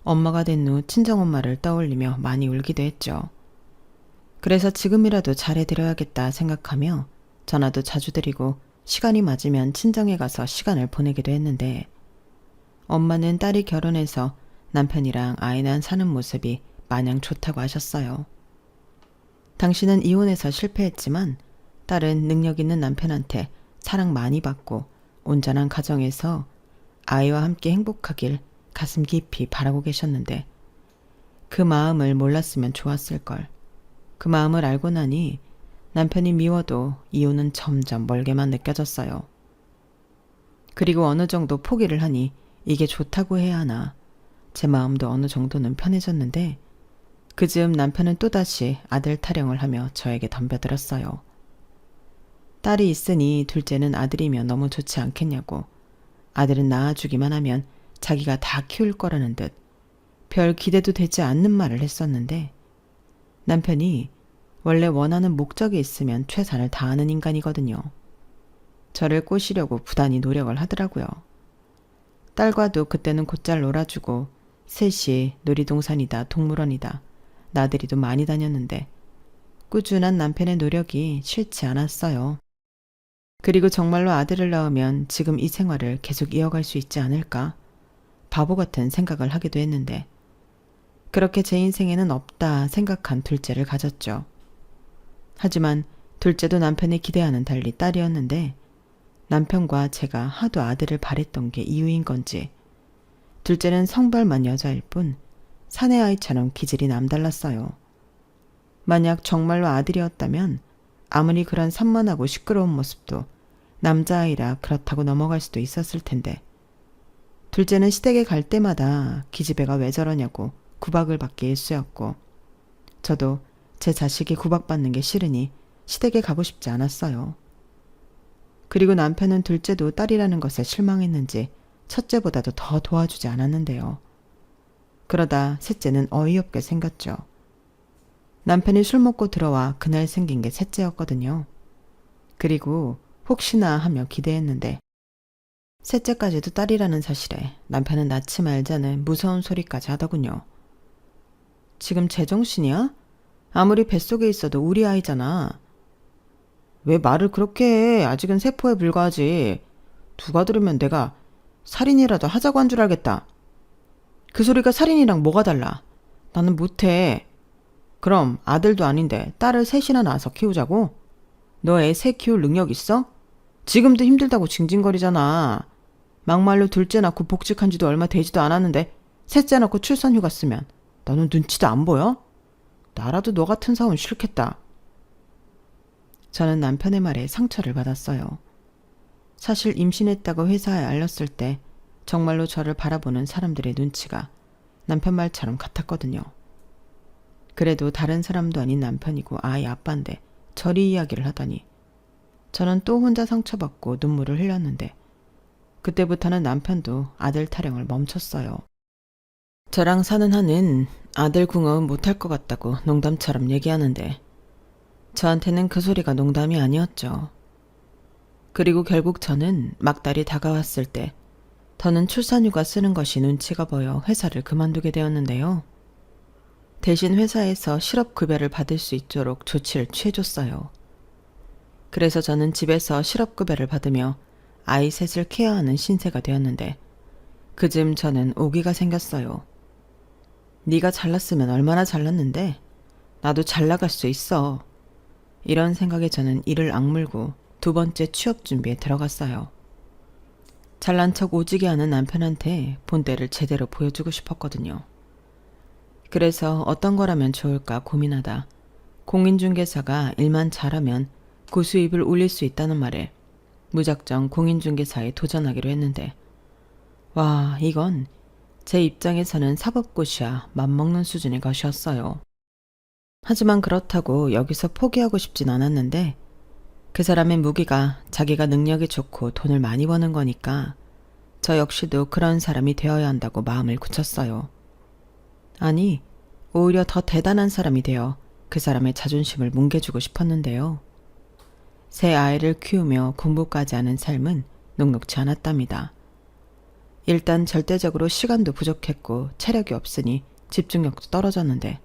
엄마가 된 후 친정엄마를 떠올리며 많이 울기도 했죠. 그래서 지금이라도 잘해드려야겠다 생각하며 전화도 자주 드리고 시간이 맞으면 친정에 가서 시간을 보내기도 했는데 엄마는 딸이 결혼해서 남편이랑 아이 낳아 사는 모습이 마냥 좋다고 하셨어요. 당신은 이혼해서 실패했지만 딸은 능력 있는 남편한테 사랑 많이 받고 온전한 가정에서 아이와 함께 행복하길 가슴 깊이 바라고 계셨는데 그 마음을 몰랐으면 좋았을걸. 그 마음을 알고 나니 남편이 미워도 이혼은 점점 멀게만 느껴졌어요. 그리고 어느 정도 포기를 하니 이게 좋다고 해야 하나 제 마음도 어느 정도는 편해졌는데 그 즈음 남편은 또다시 아들 타령을 하며 저에게 덤벼들었어요. 딸이 있으니 둘째는 아들이면 너무 좋지 않겠냐고. 아들은 낳아주기만 하면 자기가 다 키울 거라는 듯 별 기대도 되지 않는 말을 했었는데 남편이 원래 원하는 목적이 있으면 최선을 다하는 인간이거든요. 저를 꼬시려고 부단히 노력을 하더라고요. 딸과도 그때는 곧잘 놀아주고 셋이 놀이동산이다 동물원이다 나들이도 많이 다녔는데 꾸준한 남편의 노력이 싫지 않았어요. 그리고 정말로 아들을 낳으면 지금 이 생활을 계속 이어갈 수 있지 않을까? 바보 같은 생각을 하기도 했는데 그렇게 제 인생에는 없다 생각한 둘째를 가졌죠. 하지만 둘째도 남편의 기대와는 달리 딸이었는데 남편과 제가 하도 아들을 바랬던 게 이유인 건지 둘째는 성별만 여자일 뿐 사내 아이처럼 기질이 남달랐어요. 만약 정말로 아들이었다면 아무리 그런 산만하고 시끄러운 모습도 남자아이라 그렇다고 넘어갈 수도 있었을 텐데 둘째는 시댁에 갈 때마다 기집애가 왜 저러냐고 구박을 받기 일쑤였고 저도 제 자식이 구박받는 게 싫으니 시댁에 가고 싶지 않았어요. 그리고 남편은 둘째도 딸이라는 것에 실망했는지 첫째보다도 더 도와주지 않았는데요. 그러다 셋째는 어이없게 생겼죠. 남편이 술 먹고 들어와 그날 생긴 게 셋째였거든요. 그리고 혹시나 하며 기대했는데 셋째까지도 딸이라는 사실에 남편은 낳지 말자는 무서운 소리까지 하더군요. 지금 제정신이야? 아무리 뱃속에 있어도 우리 아이잖아. 왜 말을 그렇게 해? 아직은 세포에 불과하지. 누가 들으면 내가 살인이라도 하자고 한 줄 알겠다. 그 소리가 살인이랑 뭐가 달라? 나는 못해. 그럼 아들도 아닌데 딸을 셋이나 낳아서 키우자고? 너 애 셋 키울 능력 있어? 지금도 힘들다고 징징거리잖아. 막말로 둘째 낳고 복직한 지도 얼마 되지도 않았는데 셋째 낳고 출산휴가 쓰면 너는 눈치도 안 보여? 나라도 너 같은 사원 싫겠다. 저는 남편의 말에 상처를 받았어요. 사실 임신했다고 회사에 알렸을 때 정말로 저를 바라보는 사람들의 눈치가 남편 말처럼 같았거든요. 그래도 다른 사람도 아닌 남편이고 아이 아빠인데 저리 이야기를 하다니 저는 또 혼자 상처받고 눈물을 흘렸는데 그때부터는 남편도 아들 타령을 멈췄어요. 저랑 사는 한은 아들 궁합은 못할 것 같다고 농담처럼 얘기하는데 저한테는 그 소리가 농담이 아니었죠. 그리고 결국 저는 막달이 다가왔을 때 더는 출산휴가 쓰는 것이 눈치가 보여 회사를 그만두게 되었는데요. 대신 회사에서 실업급여를 받을 수 있도록 조치를 취해줬어요. 그래서 저는 집에서 실업급여를 받으며 아이 셋을 케어하는 신세가 되었는데 그즘 저는 오기가 생겼어요. 네가 잘났으면 얼마나 잘났는데 나도 잘 나갈 수 있어. 이런 생각에 저는 이를 악물고 두 번째 취업 준비에 들어갔어요. 잘난 척 오지게 하는 남편한테 본때를 제대로 보여주고 싶었거든요. 그래서 어떤 거라면 좋을까 고민하다 공인중개사가 일만 잘하면 고수입을 올릴 수 있다는 말에 무작정 공인중개사에 도전하기로 했는데 와, 이건 제 입장에서는 사법고시와 맞먹는 수준의 것이었어요. 하지만 그렇다고 여기서 포기하고 싶진 않았는데 그 사람의 무기가 자기가 능력이 좋고 돈을 많이 버는 거니까 저 역시도 그런 사람이 되어야 한다고 마음을 굳혔어요. 아니, 오히려 더 대단한 사람이 되어 그 사람의 자존심을 뭉개주고 싶었는데요. 새 아이를 키우며 공부까지 하는 삶은 녹록지 않았답니다. 일단 절대적으로 시간도 부족했고 체력이 없으니 집중력도 떨어졌는데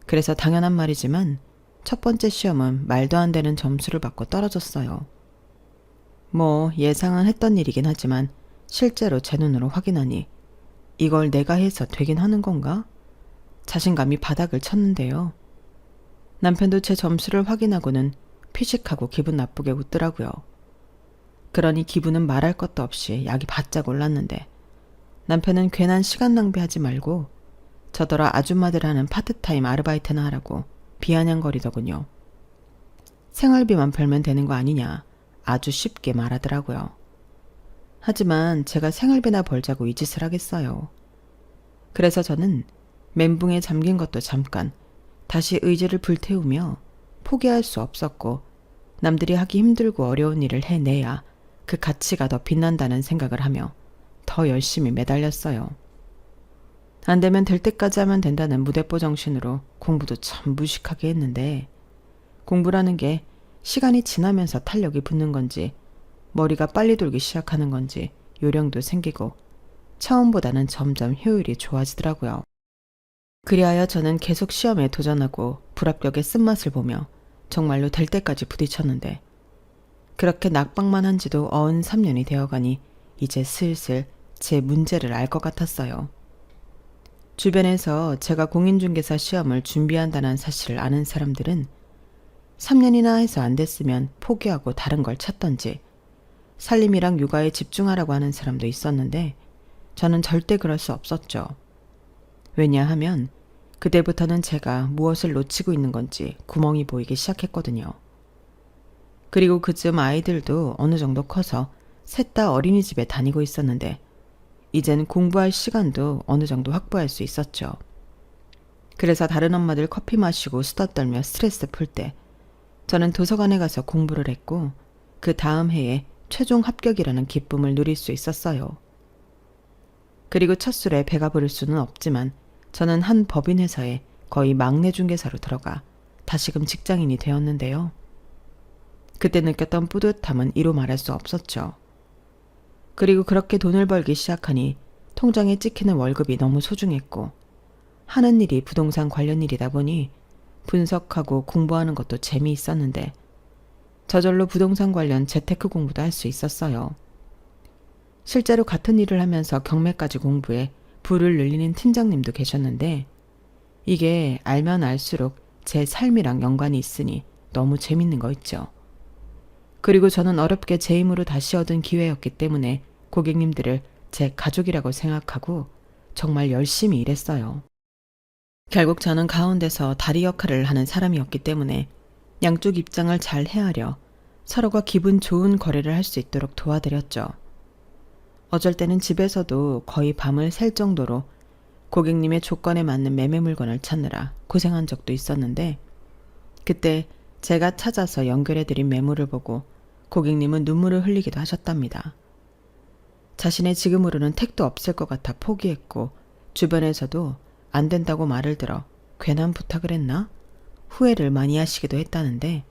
그래서 당연한 말이지만 첫 번째 시험은 말도 안 되는 점수를 받고 떨어졌어요. 뭐 예상은 했던 일이긴 하지만 실제로 제 눈으로 확인하니 이걸 내가 해서 되긴 하는 건가? 자신감이 바닥을 쳤는데요. 남편도 제 점수를 확인하고는 피식하고 기분 나쁘게 웃더라고요. 그러니 기분은 말할 것도 없이 약이 바짝 올랐는데 남편은 괜한 시간 낭비하지 말고 저더러 아줌마들 하는 파트타임 아르바이트나 하라고 비아냥거리더군요. 생활비만 벌면 되는 거 아니냐 아주 쉽게 말하더라고요. 하지만 제가 생활비나 벌자고 이 짓을 하겠어요. 그래서 저는 멘붕에 잠긴 것도 잠깐 다시 의지를 불태우며 포기할 수 없었고 남들이 하기 힘들고 어려운 일을 해내야 그 가치가 더 빛난다는 생각을 하며 더 열심히 매달렸어요. 안 되면 될 때까지 하면 된다는 무대뽀 정신으로 공부도 참 무식하게 했는데, 공부라는 게 시간이 지나면서 탄력이 붙는 건지 머리가 빨리 돌기 시작하는 건지 요령도 생기고 처음보다는 점점 효율이 좋아지더라고요. 그리하여 저는 계속 시험에 도전하고 불합격의 쓴맛을 보며 정말로 될 때까지 부딪혔는데, 그렇게 낙방만 한 지도 어언 3년이 되어가니 이제 슬슬 제 문제를 알 것 같았어요. 주변에서 제가 공인중개사 시험을 준비한다는 사실을 아는 사람들은 3년이나 해서 안 됐으면 포기하고 다른 걸 찾던지 살림이랑 육아에 집중하라고 하는 사람도 있었는데, 저는 절대 그럴 수 없었죠. 왜냐하면 그때부터는 제가 무엇을 놓치고 있는 건지 구멍이 보이기 시작했거든요. 그리고 그쯤 아이들도 어느 정도 커서 셋 다 어린이집에 다니고 있었는데, 이젠 공부할 시간도 어느 정도 확보할 수 있었죠. 그래서 다른 엄마들 커피 마시고 수다 떨며 스트레스 풀 때 저는 도서관에 가서 공부를 했고, 그 다음 해에 최종 합격이라는 기쁨을 누릴 수 있었어요. 그리고 첫 술에 배가 부를 수는 없지만 저는 한 법인회사에 거의 막내 중개사로 들어가 다시금 직장인이 되었는데요. 그때 느꼈던 뿌듯함은 이루 말할 수 없었죠. 그리고 그렇게 돈을 벌기 시작하니 통장에 찍히는 월급이 너무 소중했고, 하는 일이 부동산 관련 일이다 보니 분석하고 공부하는 것도 재미있었는데, 저절로 부동산 관련 재테크 공부도 할 수 있었어요. 실제로 같은 일을 하면서 경매까지 공부해 부를 늘리는 팀장님도 계셨는데, 이게 알면 알수록 제 삶이랑 연관이 있으니 너무 재밌는 거 있죠. 그리고 저는 어렵게 제 힘으로 다시 얻은 기회였기 때문에 고객님들을 제 가족이라고 생각하고 정말 열심히 일했어요. 결국 저는 가운데서 다리 역할을 하는 사람이었기 때문에 양쪽 입장을 잘 헤아려 서로가 기분 좋은 거래를 할 수 있도록 도와드렸죠. 어쩔 때는 집에서도 거의 밤을 샐 정도로 고객님의 조건에 맞는 매매 물건을 찾느라 고생한 적도 있었는데, 그때 제가 찾아서 연결해드린 매물을 보고 고객님은 눈물을 흘리기도 하셨답니다. 자신의 지금으로는 택도 없을 것 같아 포기했고, 주변에서도 안 된다고 말을 들어 괜한 부탁을 했나? 후회를 많이 하시기도 했다는데,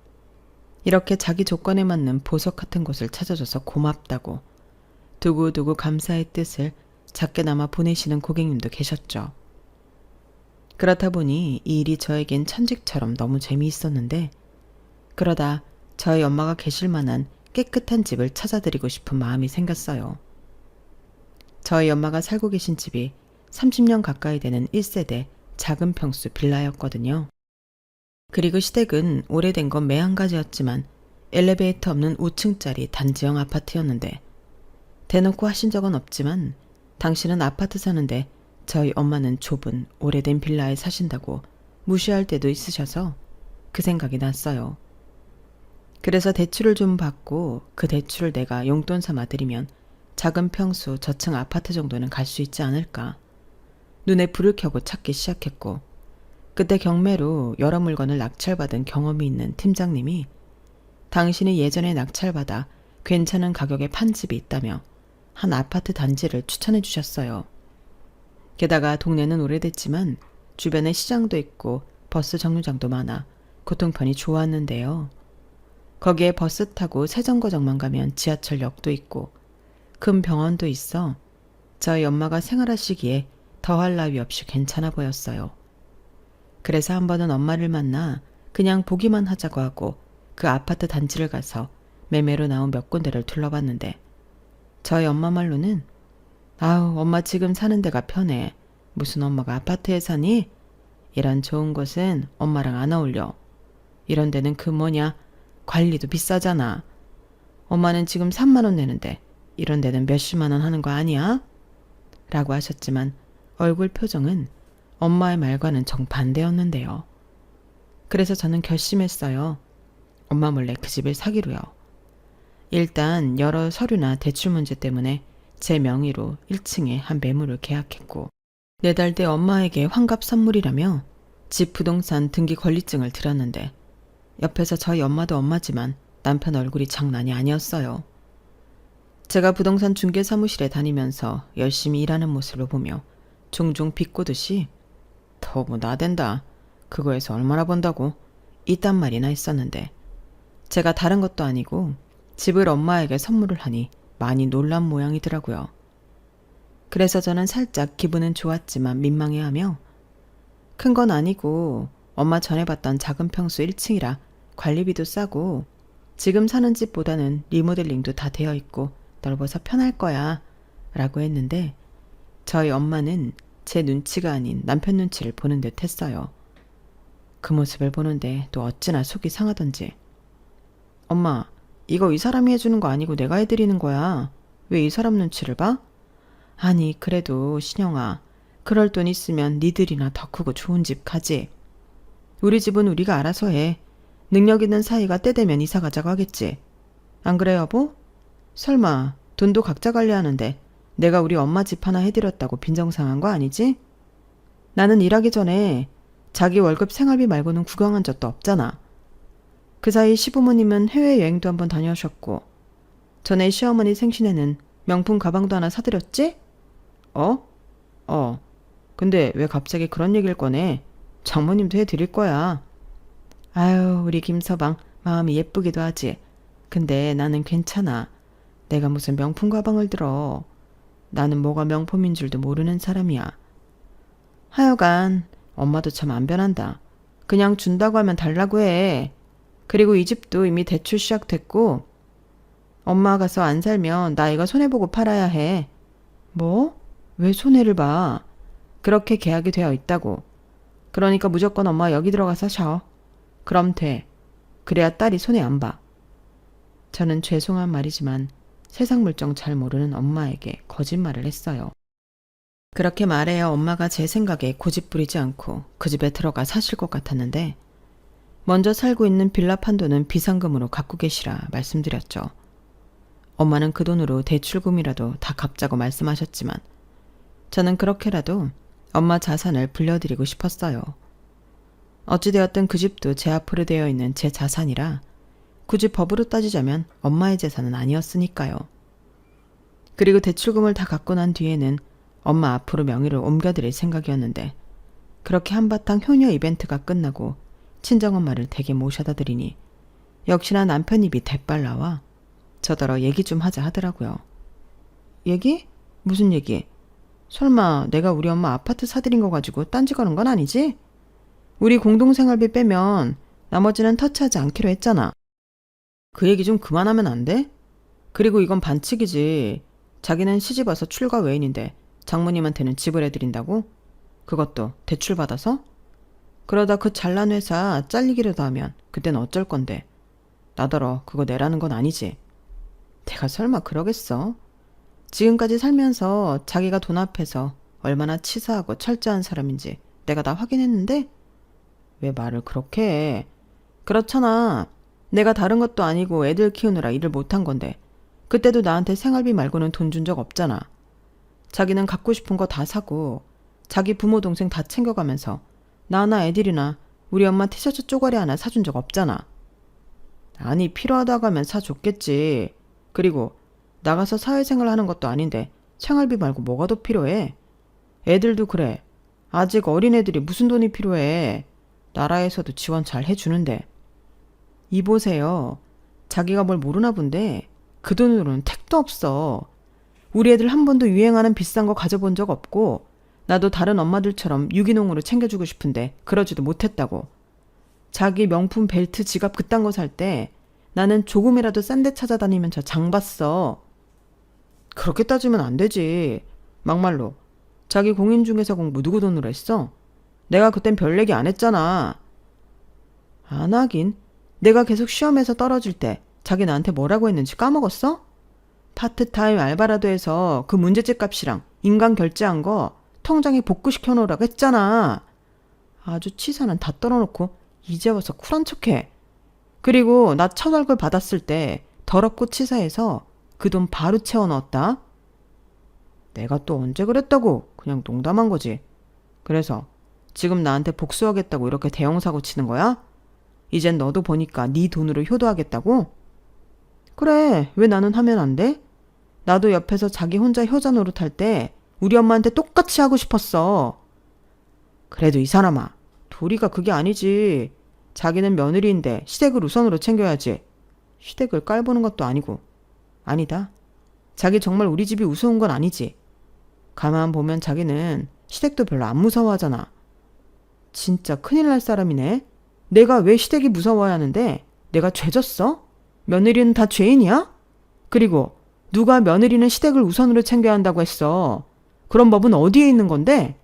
이렇게 자기 조건에 맞는 보석 같은 곳을 찾아줘서 고맙다고 두고두고 감사의 뜻을 작게나마 보내시는 고객님도 계셨죠. 그렇다 보니 이 일이 저에겐 천직처럼 너무 재미있었는데, 그러다 저희 엄마가 계실 만한 깨끗한 집을 찾아드리고 싶은 마음이 생겼어요. 저희 엄마가 살고 계신 집이 30년 가까이 되는 1세대 작은 평수 빌라였거든요. 그리고 시댁은 오래된 건 매한가지였지만 엘리베이터 없는 5층짜리 단지형 아파트였는데, 대놓고 하신 적은 없지만 당신은 아파트 사는데 저희 엄마는 좁은 오래된 빌라에 사신다고 무시할 때도 있으셔서 그 생각이 났어요. 그래서 대출을 좀 받고 그 대출을 내가 용돈 삼아 드리면 작은 평수 저층 아파트 정도는 갈 수 있지 않을까. 눈에 불을 켜고 찾기 시작했고, 그때 경매로 여러 물건을 낙찰받은 경험이 있는 팀장님이 당신이 예전에 낙찰받아 괜찮은 가격에 판 집이 있다며 한 아파트 단지를 추천해 주셨어요. 게다가 동네는 오래됐지만 주변에 시장도 있고 버스 정류장도 많아 교통편이 좋았는데요. 거기에 버스 타고 세정거장만 가면 지하철역도 있고 큰 병원도 있어 저희 엄마가 생활하시기에 더할 나위 없이 괜찮아 보였어요. 그래서 한 번은 엄마를 만나 그냥 보기만 하자고 하고 그 아파트 단지를 가서 매매로 나온 몇 군데를 둘러봤는데, 저희 엄마 말로는 아우 엄마 지금 사는 데가 편해. 무슨 엄마가 아파트에 사니? 이런 좋은 곳은 엄마랑 안 어울려. 이런 데는 그 뭐냐 관리도 비싸잖아. 엄마는 지금 3만 원 내는데 이런 데는 몇십만 원 하는 거 아니야? 라고 하셨지만 얼굴 표정은 엄마의 말과는 정반대였는데요. 그래서 저는 결심했어요. 엄마 몰래 그 집을 사기로요. 일단 여러 서류나 대출 문제 때문에 제 명의로 1층에 한 매물을 계약했고, 4달 뒤 엄마에게 환갑 선물이라며 집 부동산 등기 권리증을 드렸는데, 옆에서 저희 엄마도 엄마지만 남편 얼굴이 장난이 아니었어요. 제가 부동산 중개 사무실에 다니면서 열심히 일하는 모습을 보며 종종 비꼬듯이 더 뭐 나댄다. 그거에서 얼마나 번다고. 이딴 말이나 했었는데 제가 다른 것도 아니고 집을 엄마에게 선물을 하니 많이 놀란 모양이더라고요. 그래서 저는 살짝 기분은 좋았지만 민망해하며 큰 건 아니고 엄마 전에 봤던 작은 평수 1층이라 관리비도 싸고 지금 사는 집보다는 리모델링도 다 되어 있고 넓어서 편할 거야 라고 했는데 저희 엄마는 제 눈치가 아닌 남편 눈치를 보는 듯 했어요. 그 모습을 보는데 또 어찌나 속이 상하던지. 엄마, 이거 이 사람이 해주는 거 아니고 내가 해드리는 거야. 왜 이 사람 눈치를 봐? 아니 그래도 신영아, 그럴 돈 있으면 니들이나 더 크고 좋은 집 가지. 우리 집은 우리가 알아서 해. 능력 있는 사이가 때 되면 이사 가자고 하겠지. 안 그래 여보? 설마 돈도 각자 관리하는데 내가 우리 엄마 집 하나 해드렸다고 빈정상한 거 아니지? 나는 일하기 전에 자기 월급 생활비 말고는 구경한 적도 없잖아. 그 사이 시부모님은 해외여행도 한번 다녀오셨고 전에 시어머니 생신에는 명품 가방도 하나 사드렸지? 근데 왜 갑자기 그런 얘기를 꺼내? 장모님도 해드릴 거야. 아유, 우리 김서방 마음이 예쁘기도 하지. 근데 나는 괜찮아. 내가 무슨 명품 가방을 들어. 나는 뭐가 명품인 줄도 모르는 사람이야. 하여간 엄마도 참 안 변한다. 그냥 준다고 하면 달라고 해. 그리고 이 집도 이미 대출 시작됐고 엄마 가서 안 살면 나 이거 손해보고 팔아야 해. 뭐? 왜 손해를 봐? 그렇게 계약이 되어 있다고. 그러니까 무조건 엄마 여기 들어가서 쉬어. 그럼 돼. 그래야 딸이 손해 안 봐. 저는 죄송한 말이지만 세상 물정 잘 모르는 엄마에게 거짓말을 했어요. 그렇게 말해야 엄마가 제 생각에 고집 부리지 않고 그 집에 들어가 사실 것 같았는데 먼저 살고 있는 빌라 판도는 비상금으로 갖고 계시라 말씀드렸죠. 엄마는 그 돈으로 대출금이라도 다 갚자고 말씀하셨지만 저는 그렇게라도 엄마 자산을 불려드리고 싶었어요. 어찌되었든 그 집도 제 앞으로 되어 있는 제 자산이라 굳이 법으로 따지자면 엄마의 재산은 아니었으니까요. 그리고 대출금을 다 갚고 난 뒤에는 엄마 앞으로 명의를 옮겨드릴 생각이었는데 그렇게 한바탕 효녀 이벤트가 끝나고 친정엄마를 댁에 모셔다 드리니 역시나 남편 입이 대빨 나와 저더러 얘기 좀 하자 하더라고요. 얘기? 무슨 얘기? 설마 내가 우리 엄마 아파트 사드린 거 가지고 딴지 거는 건 아니지? 우리 공동생활비 빼면 나머지는 터치하지 않기로 했잖아. 그 얘기 좀 그만하면 안 돼? 그리고 이건 반칙이지. 자기는 시집와서 출가 외인인데 장모님한테는 집을 해드린다고? 그것도 대출받아서? 그러다 그 잘난 회사 잘리기라도 하면 그땐 어쩔 건데. 나더러 그거 내라는 건 아니지. 내가 설마 그러겠어? 지금까지 살면서 자기가 돈 앞에서 얼마나 치사하고 철저한 사람인지 내가 다 확인했는데 왜 말을 그렇게 해? 그렇잖아. 내가 다른 것도 아니고 애들 키우느라 일을 못한 건데 그때도 나한테 생활비 말고는 돈 준 적 없잖아. 자기는 갖고 싶은 거 다 사고 자기 부모 동생 다 챙겨가면서 나나 애들이나 우리 엄마 티셔츠 쪼가리 하나 사준 적 없잖아. 아니 필요하다고 하면 사줬겠지. 그리고 나가서 사회생활 하는 것도 아닌데 생활비 말고 뭐가 더 필요해? 애들도 그래. 아직 어린애들이 무슨 돈이 필요해. 나라에서도 지원 잘 해주는데. 이 보세요. 자기가 뭘 모르나 본데 그 돈으로는 택도 없어. 우리 애들 한 번도 유행하는 비싼 거 가져본 적 없고 나도 다른 엄마들처럼 유기농으로 챙겨주고 싶은데 그러지도 못했다고. 자기 명품 벨트 지갑 그딴 거 살 때 나는 조금이라도 싼 데 찾아다니면서 장 봤어. 그렇게 따지면 안 되지. 막말로 자기 공인중개사 공부 누구 돈으로 했어? 내가 그땐 별 얘기 안 했잖아. 안 하긴. 내가 계속 시험에서 떨어질 때 자기 나한테 뭐라고 했는지 까먹었어? 파트타임 알바라도 해서 그 문제집 값이랑 인간 결제한 거 통장에 복구시켜 놓으라고 했잖아. 아주 치사는 다 떨어놓고 이제 와서 쿨한 척해. 그리고 나 첫 월급 받았을 때 더럽고 치사해서 그 돈 바로 채워 넣었다. 내가 또 언제 그랬다고. 그냥 농담한 거지. 그래서 지금 나한테 복수하겠다고 이렇게 대형사고 치는 거야? 이젠 너도 보니까 네 돈으로 효도하겠다고? 그래, 왜 나는 하면 안 돼? 나도 옆에서 자기 혼자 효자 노릇할 때 우리 엄마한테 똑같이 하고 싶었어. 그래도 이 사람아, 도리가 그게 아니지. 자기는 며느리인데 시댁을 우선으로 챙겨야지. 시댁을 깔보는 것도 아니고. 아니다. 자기 정말 우리 집이 우스운 건 아니지. 가만 보면 자기는 시댁도 별로 안 무서워하잖아. 진짜 큰일 날 사람이네. 내가 왜 시댁이 무서워야 하는데? 내가 죄졌어? 며느리는 다 죄인이야? 그리고 누가 며느리는 시댁을 우선으로 챙겨야 한다고 했어? 그런 법은 어디에 있는 건데?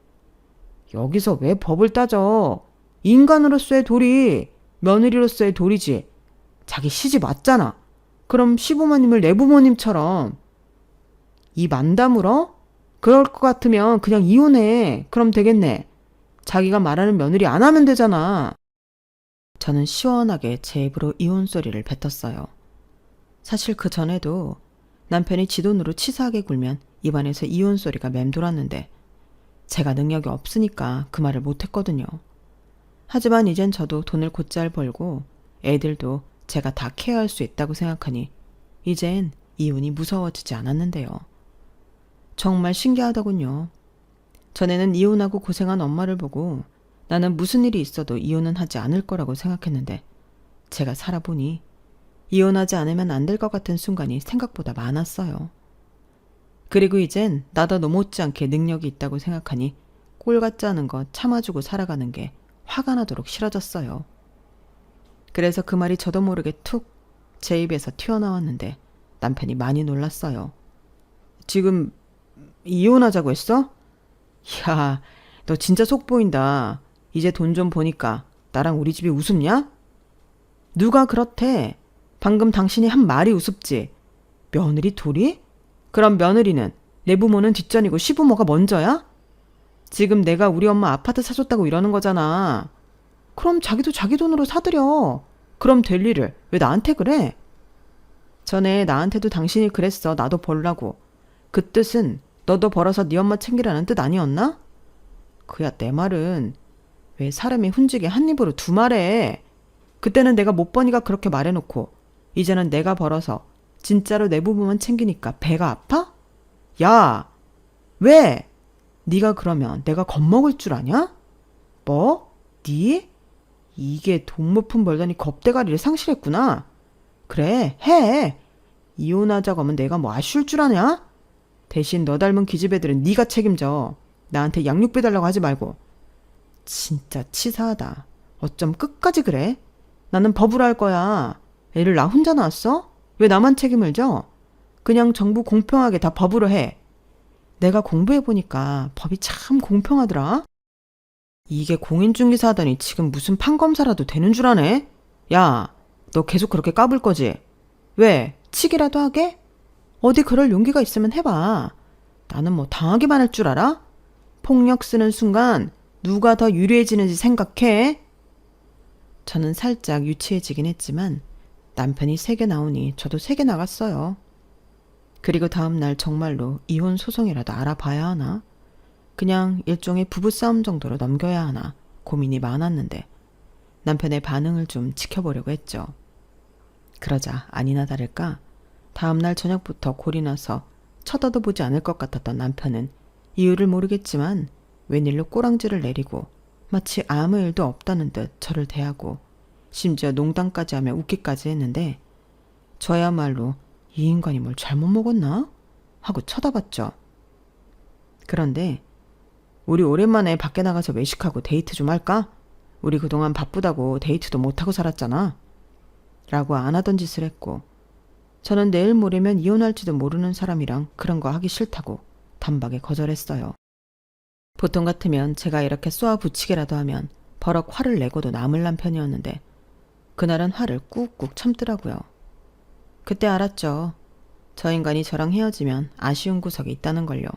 여기서 왜 법을 따져? 인간으로서의 도리, 며느리로서의 도리지. 자기 시집 왔잖아. 그럼 시부모님을 내 부모님처럼. 입 안 다물어? 그럴 것 같으면 그냥 이혼해. 그럼 되겠네. 자기가 말하는 며느리 안 하면 되잖아. 저는 시원하게 제 입으로 이혼 소리를 뱉었어요. 사실 그 전에도 남편이 지 돈으로 치사하게 굴면 입안에서 이혼 소리가 맴돌았는데 제가 능력이 없으니까 그 말을 못했거든요. 하지만 이젠 저도 돈을 곧잘 벌고 애들도 제가 다 케어할 수 있다고 생각하니 이젠 이혼이 무서워지지 않았는데요. 정말 신기하더군요. 전에는 이혼하고 고생한 엄마를 보고 나는 무슨 일이 있어도 이혼은 하지 않을 거라고 생각했는데 제가 살아보니 이혼하지 않으면 안 될 것 같은 순간이 생각보다 많았어요. 그리고 이젠 나도 못지않게 능력이 있다고 생각하니 꼴 같지 않은 거 참아주고 살아가는 게 화가 나도록 싫어졌어요. 그래서 그 말이 저도 모르게 툭 제 입에서 튀어나왔는데 남편이 많이 놀랐어요. 지금 이혼하자고 했어? 야, 너 진짜 속 보인다. 이제 돈 좀 보니까 나랑 우리 집이 우습냐? 누가 그렇대? 방금 당신이 한 말이 우습지. 며느리 둘이? 그럼 며느리는 내 부모는 뒷전이고 시부모가 먼저야? 지금 내가 우리 엄마 아파트 사줬다고 이러는 거잖아. 그럼 자기도 자기 돈으로 사들여. 그럼 될 일을 왜 나한테 그래? 전에 나한테도 당신이 그랬어. 나도 벌라고. 그 뜻은 너도 벌어서 네 엄마 챙기라는 뜻 아니었나? 그야 내 말은 왜 사람이 훈직에 한 입으로 두 말해. 그때는 내가 못 버니까 그렇게 말해놓고 이제는 내가 벌어서 진짜로 내 부부만 챙기니까 배가 아파? 야, 왜? 네가 그러면 내가 겁먹을 줄 아냐? 뭐? 네? 이게 돈 못 푼 벌더니 겁대가리를 상실했구나. 그래, 해. 이혼하자고 하면 내가 뭐 아쉬울 줄 아냐? 대신 너 닮은 기집애들은 네가 책임져. 나한테 양육비 달라고 하지 말고. 진짜 치사하다. 어쩜 끝까지 그래? 나는 법으로 할 거야. 애를 나 혼자 낳았어? 왜 나만 책임을 져? 그냥 정부 공평하게 다 법으로 해. 내가 공부해보니까 법이 참 공평하더라. 이게 공인중개사 하더니 지금 무슨 판검사라도 되는 줄 아네? 야, 너 계속 그렇게 까불 거지? 왜? 치기라도 하게? 어디 그럴 용기가 있으면 해봐. 나는 뭐 당하기만 할 줄 알아? 폭력 쓰는 순간 누가 더 유리해지는지 생각해. 저는 살짝 유치해지긴 했지만 남편이 세게 나오니 저도 세게 나갔어요. 그리고 다음날 정말로 이혼 소송이라도 알아봐야 하나? 그냥 일종의 부부싸움 정도로 넘겨야 하나 고민이 많았는데 남편의 반응을 좀 지켜보려고 했죠. 그러자 아니나 다를까 다음날 저녁부터 골이 나서 쳐다도 보지 않을 것 같았던 남편은 이유를 모르겠지만 웬일로 꼬랑지를 내리고 마치 아무 일도 없다는 듯 저를 대하고 심지어 농담까지 하며 웃기까지 했는데 저야말로 이 인간이 뭘 잘못 먹었나? 하고 쳐다봤죠. 그런데 우리 오랜만에 밖에 나가서 외식하고 데이트 좀 할까? 우리 그동안 바쁘다고 데이트도 못하고 살았잖아. 라고 안 하던 짓을 했고 저는 내일 모레면 이혼할지도 모르는 사람이랑 그런 거 하기 싫다고 단박에 거절했어요. 보통 같으면 제가 이렇게 쏘아 붙이기라도 하면 버럭 화를 내고도 남을 남편이었는데 그날은 화를 꾹꾹 참더라고요. 그때 알았죠. 저 인간이 저랑 헤어지면 아쉬운 구석이 있다는 걸요.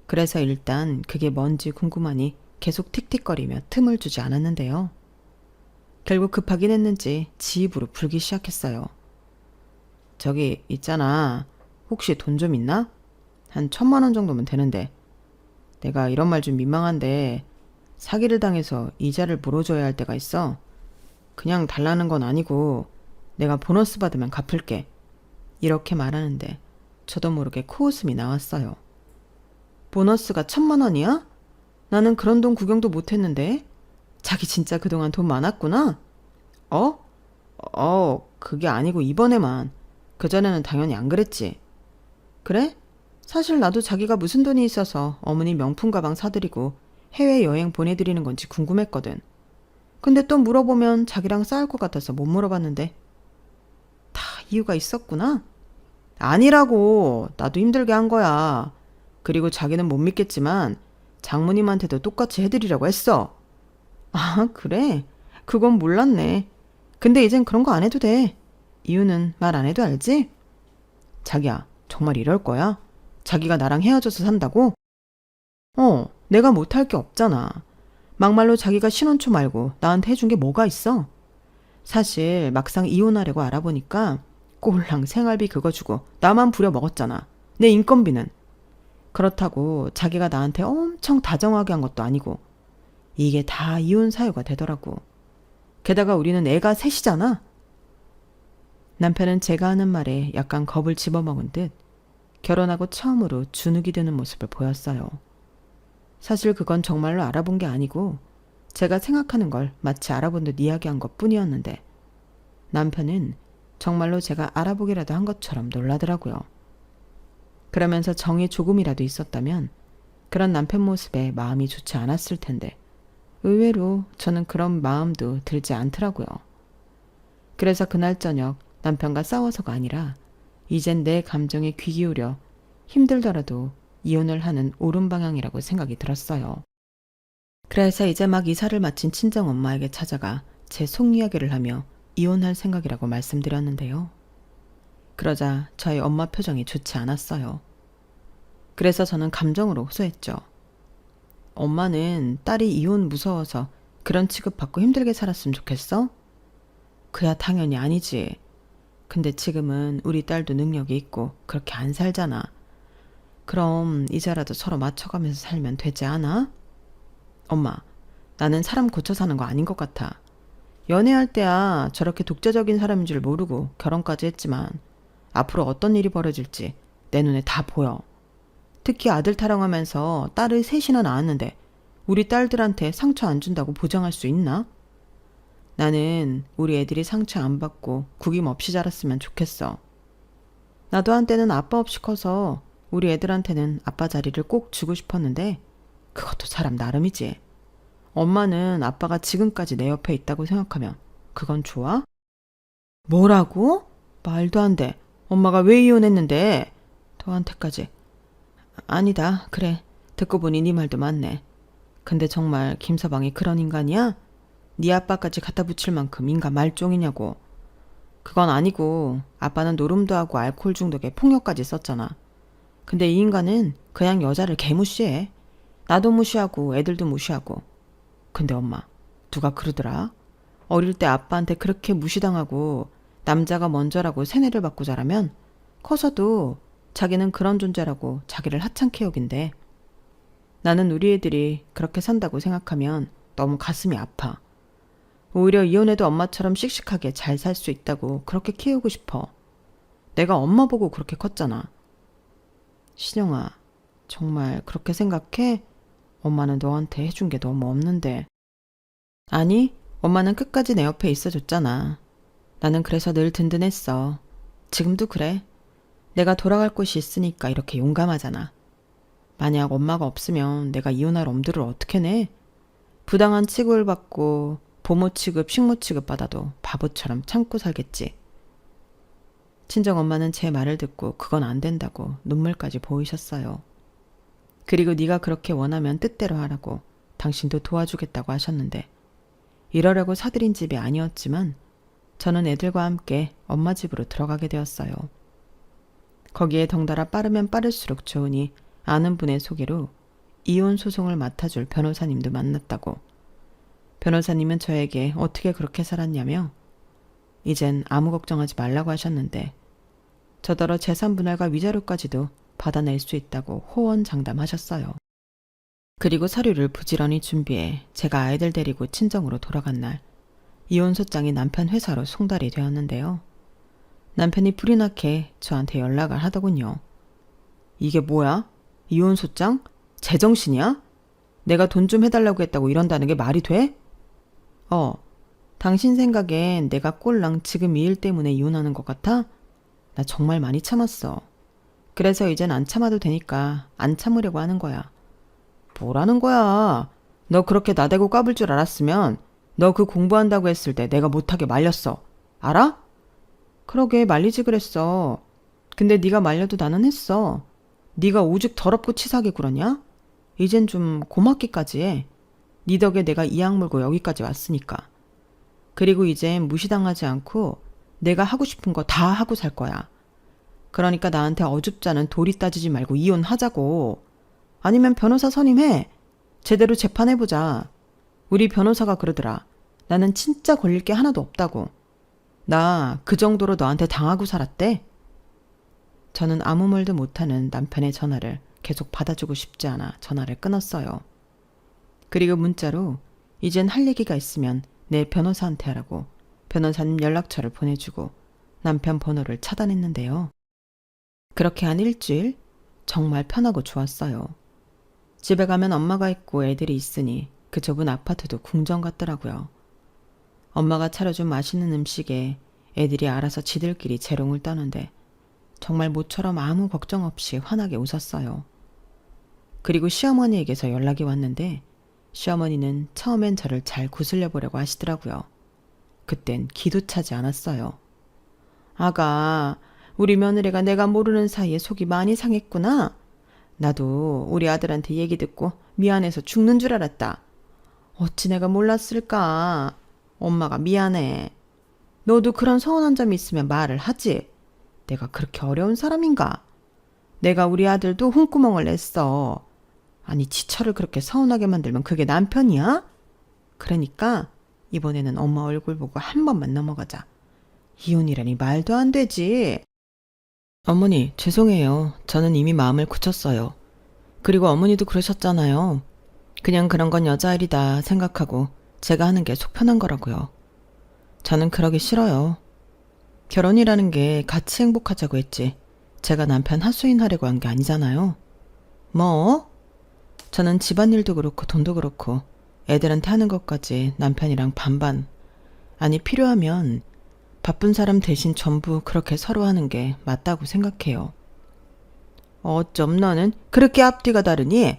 그래서 일단 그게 뭔지 궁금하니 계속 틱틱거리며 틈을 주지 않았는데요. 결국 급하긴 했는지 지 입으로 불기 시작했어요. 저기 있잖아. 혹시 돈 좀 있나? 한 1,000만 원 정도면 되는데. 내가 이런 말 좀 민망한데 사기를 당해서 이자를 물어줘야 할 때가 있어. 그냥 달라는 건 아니고 내가 보너스 받으면 갚을게. 이렇게 말하는데 저도 모르게 코웃음이 나왔어요. 보너스가 1,000만 원이야? 나는 그런 돈 구경도 못했는데. 자기 진짜 그동안 돈 많았구나? 어? 그게 아니고 이번에만. 그전에는 당연히 안 그랬지. 그래? 사실 나도 자기가 무슨 돈이 있어서 어머니 명품 가방 사드리고 해외여행 보내드리는 건지 궁금했거든. 근데 또 물어보면 자기랑 싸울 것 같아서 못 물어봤는데. 다 이유가 있었구나? 아니라고. 나도 힘들게 한 거야. 그리고 자기는 못 믿겠지만 장모님한테도 똑같이 해드리라고 했어. 아, 그래? 그건 몰랐네. 근데 이젠 그런 거 안 해도 돼. 이유는 말 안 해도 알지? 자기야, 정말 이럴 거야? 자기가 나랑 헤어져서 산다고? 내가 못할 게 없잖아. 막말로 자기가 신혼초 말고 나한테 해준 게 뭐가 있어? 사실 막상 이혼하려고 알아보니까 꼴랑 생활비 그거 주고 나만 부려먹었잖아. 내 인건비는. 그렇다고 자기가 나한테 엄청 다정하게 한 것도 아니고. 이게 다 이혼 사유가 되더라고. 게다가 우리는 애가 셋이잖아. 남편은 제가 하는 말에 약간 겁을 집어먹은 듯 결혼하고 처음으로 주눅이 드는 모습을 보였어요. 사실 그건 정말로 알아본 게 아니고 제가 생각하는 걸 마치 알아본 듯 이야기한 것 뿐이었는데 남편은 정말로 제가 알아보기라도 한 것처럼 놀라더라고요. 그러면서 정이 조금이라도 있었다면 그런 남편 모습에 마음이 좋지 않았을 텐데 의외로 저는 그런 마음도 들지 않더라고요. 그래서 그날 저녁 남편과 싸워서가 아니라 이젠 내 감정에 귀 기울여 힘들더라도 이혼을 하는 옳은 방향이라고 생각이 들었어요. 그래서 이제 막 이사를 마친 친정엄마에게 찾아가 제 속이야기를 하며 이혼할 생각이라고 말씀드렸는데요. 그러자 저희 엄마 표정이 좋지 않았어요. 그래서 저는 감정으로 호소했죠. 엄마는 딸이 이혼 무서워서 그런 취급받고 힘들게 살았으면 좋겠어? 그야 당연히 아니지. 근데 지금은 우리 딸도 능력이 있고 그렇게 안 살잖아. 그럼 이제라도 서로 맞춰가면서 살면 되지 않아? 엄마, 나는 사람 고쳐 사는 거 아닌 것 같아. 연애할 때야 저렇게 독재적인 사람인 줄 모르고 결혼까지 했지만 앞으로 어떤 일이 벌어질지 내 눈에 다 보여. 특히 아들 타령하면서 딸을 셋이나 낳았는데 우리 딸들한테 상처 안 준다고 보장할 수 있나? 나는 우리 애들이 상처 안 받고 구김 없이 자랐으면 좋겠어. 나도 한때는 아빠 없이 커서 우리 애들한테는 아빠 자리를 꼭 주고 싶었는데 그것도 사람 나름이지. 엄마는 아빠가 지금까지 내 옆에 있다고 생각하면 그건 좋아? 뭐라고? 말도 안 돼. 엄마가 왜 이혼했는데? 너한테까지. 아니다. 그래. 듣고 보니 네 말도 맞네. 근데 정말 김서방이 그런 인간이야? 네 아빠까지 갖다 붙일 만큼 인간 말종이냐고. 그건 아니고 아빠는 노름도 하고 알코올 중독에 폭력까지 썼잖아. 근데 이 인간은 그냥 여자를 개무시해. 나도 무시하고 애들도 무시하고. 근데 엄마, 누가 그러더라? 어릴 때 아빠한테 그렇게 무시당하고 남자가 먼저라고 세뇌를 받고 자라면 커서도 자기는 그런 존재라고 자기를 하찮게 여긴대. 나는 우리 애들이 그렇게 산다고 생각하면 너무 가슴이 아파. 오히려 이혼해도 엄마처럼 씩씩하게 잘 살 수 있다고 그렇게 키우고 싶어. 내가 엄마 보고 그렇게 컸잖아. 신영아, 정말 그렇게 생각해? 엄마는 너한테 해준 게 너무 없는데. 아니, 엄마는 끝까지 내 옆에 있어줬잖아. 나는 그래서 늘 든든했어. 지금도 그래. 내가 돌아갈 곳이 있으니까 이렇게 용감하잖아. 만약 엄마가 없으면 내가 이혼할 엄두를 어떻게 내? 부당한 취급을 받고 부모 취급, 식모 취급 받아도 바보처럼 참고 살겠지. 친정엄마는 제 말을 듣고 그건 안 된다고 눈물까지 보이셨어요. 그리고 네가 그렇게 원하면 뜻대로 하라고 당신도 도와주겠다고 하셨는데 이러려고 사들인 집이 아니었지만 저는 애들과 함께 엄마 집으로 들어가게 되었어요. 거기에 덩달아 빠르면 빠를수록 좋으니 아는 분의 소개로 이혼 소송을 맡아줄 변호사님도 만났다고. 변호사님은 저에게 어떻게 그렇게 살았냐며 이젠 아무 걱정하지 말라고 하셨는데 저더러 재산 분할과 위자료까지도 받아낼 수 있다고 호언장담하셨어요. 그리고 서류를 부지런히 준비해 제가 아이들 데리고 친정으로 돌아간 날 이혼소장이 남편 회사로 송달이 되었는데요. 남편이 불이 나게 저한테 연락을 하더군요. 이게 뭐야? 이혼소장? 제정신이야? 내가 돈 좀 해달라고 했다고 이런다는 게 말이 돼? 당신 생각엔 내가 꼴랑 지금 이 일 때문에 이혼하는 것 같아? 나 정말 많이 참았어. 그래서 이젠 안 참아도 되니까 안 참으려고 하는 거야. 뭐라는 거야? 너 그렇게 나대고 까불 줄 알았으면 너 그 공부한다고 했을 때 내가 못하게 말렸어. 알아? 그러게 말리지 그랬어. 근데 네가 말려도 나는 했어. 네가 오죽 더럽고 치사하게 굴었냐? 이젠 좀 고맙기까지 해. 네 덕에 내가 이 악물고 여기까지 왔으니까. 그리고 이젠 무시당하지 않고 내가 하고 싶은 거 다 하고 살 거야. 그러니까 나한테 어줍잖은 도리 따지지 말고 이혼하자고. 아니면 변호사 선임해. 제대로 재판해보자. 우리 변호사가 그러더라. 나는 진짜 걸릴 게 하나도 없다고. 나 그 정도로 너한테 당하고 살았대? 저는 아무 말도 못하는 남편의 전화를 계속 받아주고 싶지 않아 전화를 끊었어요. 그리고 문자로 이젠 할 얘기가 있으면 내 변호사한테 하라고 변호사님 연락처를 보내주고 남편 번호를 차단했는데요. 그렇게 한 일주일 정말 편하고 좋았어요. 집에 가면 엄마가 있고 애들이 있으니 그 좁은 아파트도 궁전 같더라고요. 엄마가 차려준 맛있는 음식에 애들이 알아서 지들끼리 재롱을 떠는데 정말 모처럼 아무 걱정 없이 환하게 웃었어요. 그리고 시어머니에게서 연락이 왔는데 시어머니는 처음엔 저를 잘 구슬려 보려고 하시더라고요. 그땐 기도 차지 않았어요. 아가, 우리 며느리가 내가 모르는 사이에 속이 많이 상했구나. 나도 우리 아들한테 얘기 듣고 미안해서 죽는 줄 알았다. 어찌 내가 몰랐을까. 엄마가 미안해. 너도 그런 서운한 점이 있으면 말을 하지. 내가 그렇게 어려운 사람인가? 내가 우리 아들도 혼구멍을 냈어. 아니 지철을 그렇게 서운하게 만들면 그게 남편이야? 그러니까 이번에는 엄마 얼굴 보고 한 번만 넘어가자. 이혼이라니 말도 안 되지. 어머니 죄송해요. 저는 이미 마음을 굳혔어요. 그리고 어머니도 그러셨잖아요. 그냥 그런 건 여자일이다 생각하고 제가 하는 게 속 편한 거라고요. 저는 그러기 싫어요. 결혼이라는 게 같이 행복하자고 했지 제가 남편 하수인 하려고 한 게 아니잖아요. 뭐? 저는 집안일도 그렇고 돈도 그렇고 애들한테 하는 것까지 남편이랑 반반. 아니 필요하면 바쁜 사람 대신 전부 그렇게 서로 하는 게 맞다고 생각해요. 어쩜 너는 그렇게 앞뒤가 다르니?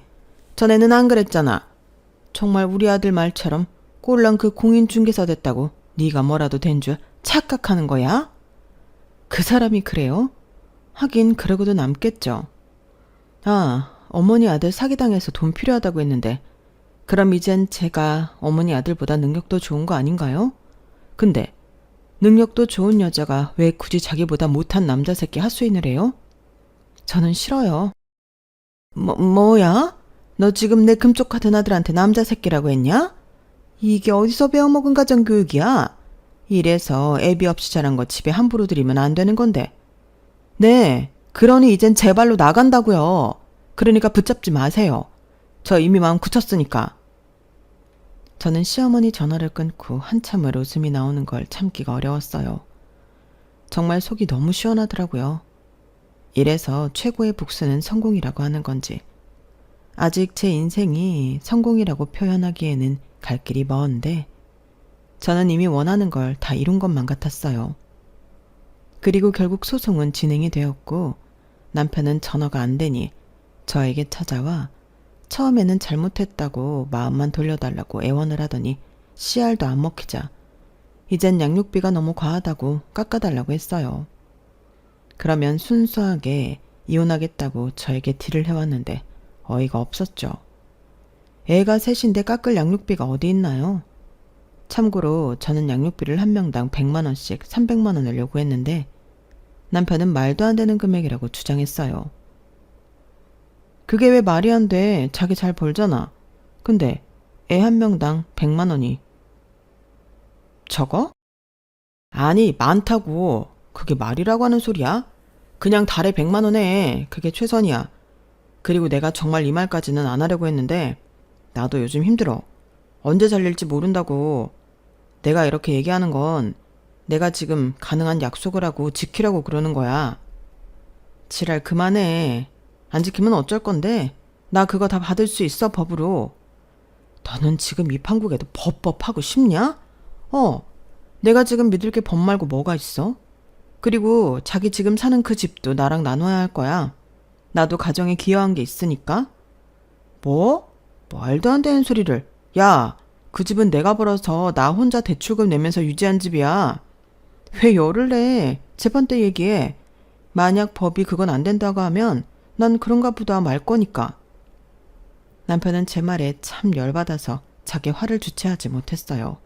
전에는 안 그랬잖아. 정말 우리 아들 말처럼 꼴랑 그 공인중개사 됐다고 네가 뭐라도 된 줄 착각하는 거야? 그 사람이 그래요? 하긴 그러고도 남겠죠. 아, 어머니 아들 사기당해서 돈 필요하다고 했는데 그럼 이젠 제가 어머니 아들보다 능력도 좋은 거 아닌가요? 근데 능력도 좋은 여자가 왜 굳이 자기보다 못한 남자 새끼 하수인을 해요? 저는 싫어요. 뭐야? 너 지금 내 금쪽 같은 아들한테 남자 새끼라고 했냐? 이게 어디서 배워먹은 가정교육이야? 이래서 애비 없이 자란 거 집에 함부로 들이면 안 되는 건데. 네, 그러니 이젠 제 발로 나간다고요. 그러니까 붙잡지 마세요. 저 이미 마음 굳혔으니까. 저는 시어머니 전화를 끊고 한참을 웃음이 나오는 걸 참기가 어려웠어요. 정말 속이 너무 시원하더라고요. 이래서 최고의 복수는 성공이라고 하는 건지. 아직 제 인생이 성공이라고 표현하기에는 갈 길이 먼데 저는 이미 원하는 걸 다 이룬 것만 같았어요. 그리고 결국 소송은 진행이 되었고 남편은 전화가 안 되니 저에게 찾아와 처음에는 잘못했다고 마음만 돌려달라고 애원을 하더니 씨알도 안 먹히자 이젠 양육비가 너무 과하다고 깎아달라고 했어요. 그러면 순수하게 이혼하겠다고 저에게 딜을 해왔는데 어이가 없었죠. 애가 셋인데 깎을 양육비가 어디 있나요? 참고로 저는 양육비를 한 명당 100만 원씩 300만 원을 요구했는데 남편은 말도 안 되는 금액이라고 주장했어요. 그게 왜 말이 안 돼? 자기 잘 벌잖아. 근데 애 한 명당 100만 원이 적어? 아니 많다고. 그게 말이라고 하는 소리야? 그냥 달에 100만 원 해. 그게 최선이야. 그리고 내가 정말 이 말까지는 안 하려고 했는데 나도 요즘 힘들어. 언제 잘릴지 모른다고. 내가 이렇게 얘기하는 건 내가 지금 가능한 약속을 하고 지키라고 그러는 거야. 지랄 그만해. 안 지키면 어쩔 건데? 나 그거 다 받을 수 있어, 법으로. 너는 지금 이 판국에도 법하고 싶냐? 내가 지금 믿을 게 법 말고 뭐가 있어? 그리고 자기 지금 사는 그 집도 나랑 나눠야 할 거야. 나도 가정에 기여한 게 있으니까. 뭐? 말도 안 되는 소리를. 야, 그 집은 내가 벌어서 나 혼자 대출금 내면서 유지한 집이야. 왜 열을 내? 재판 때 얘기해. 만약 법이 그건 안 된다고 하면 난 그런가 보다 말 거니까. 남편은 제 말에 참 열받아서 자기 화를 주체하지 못했어요.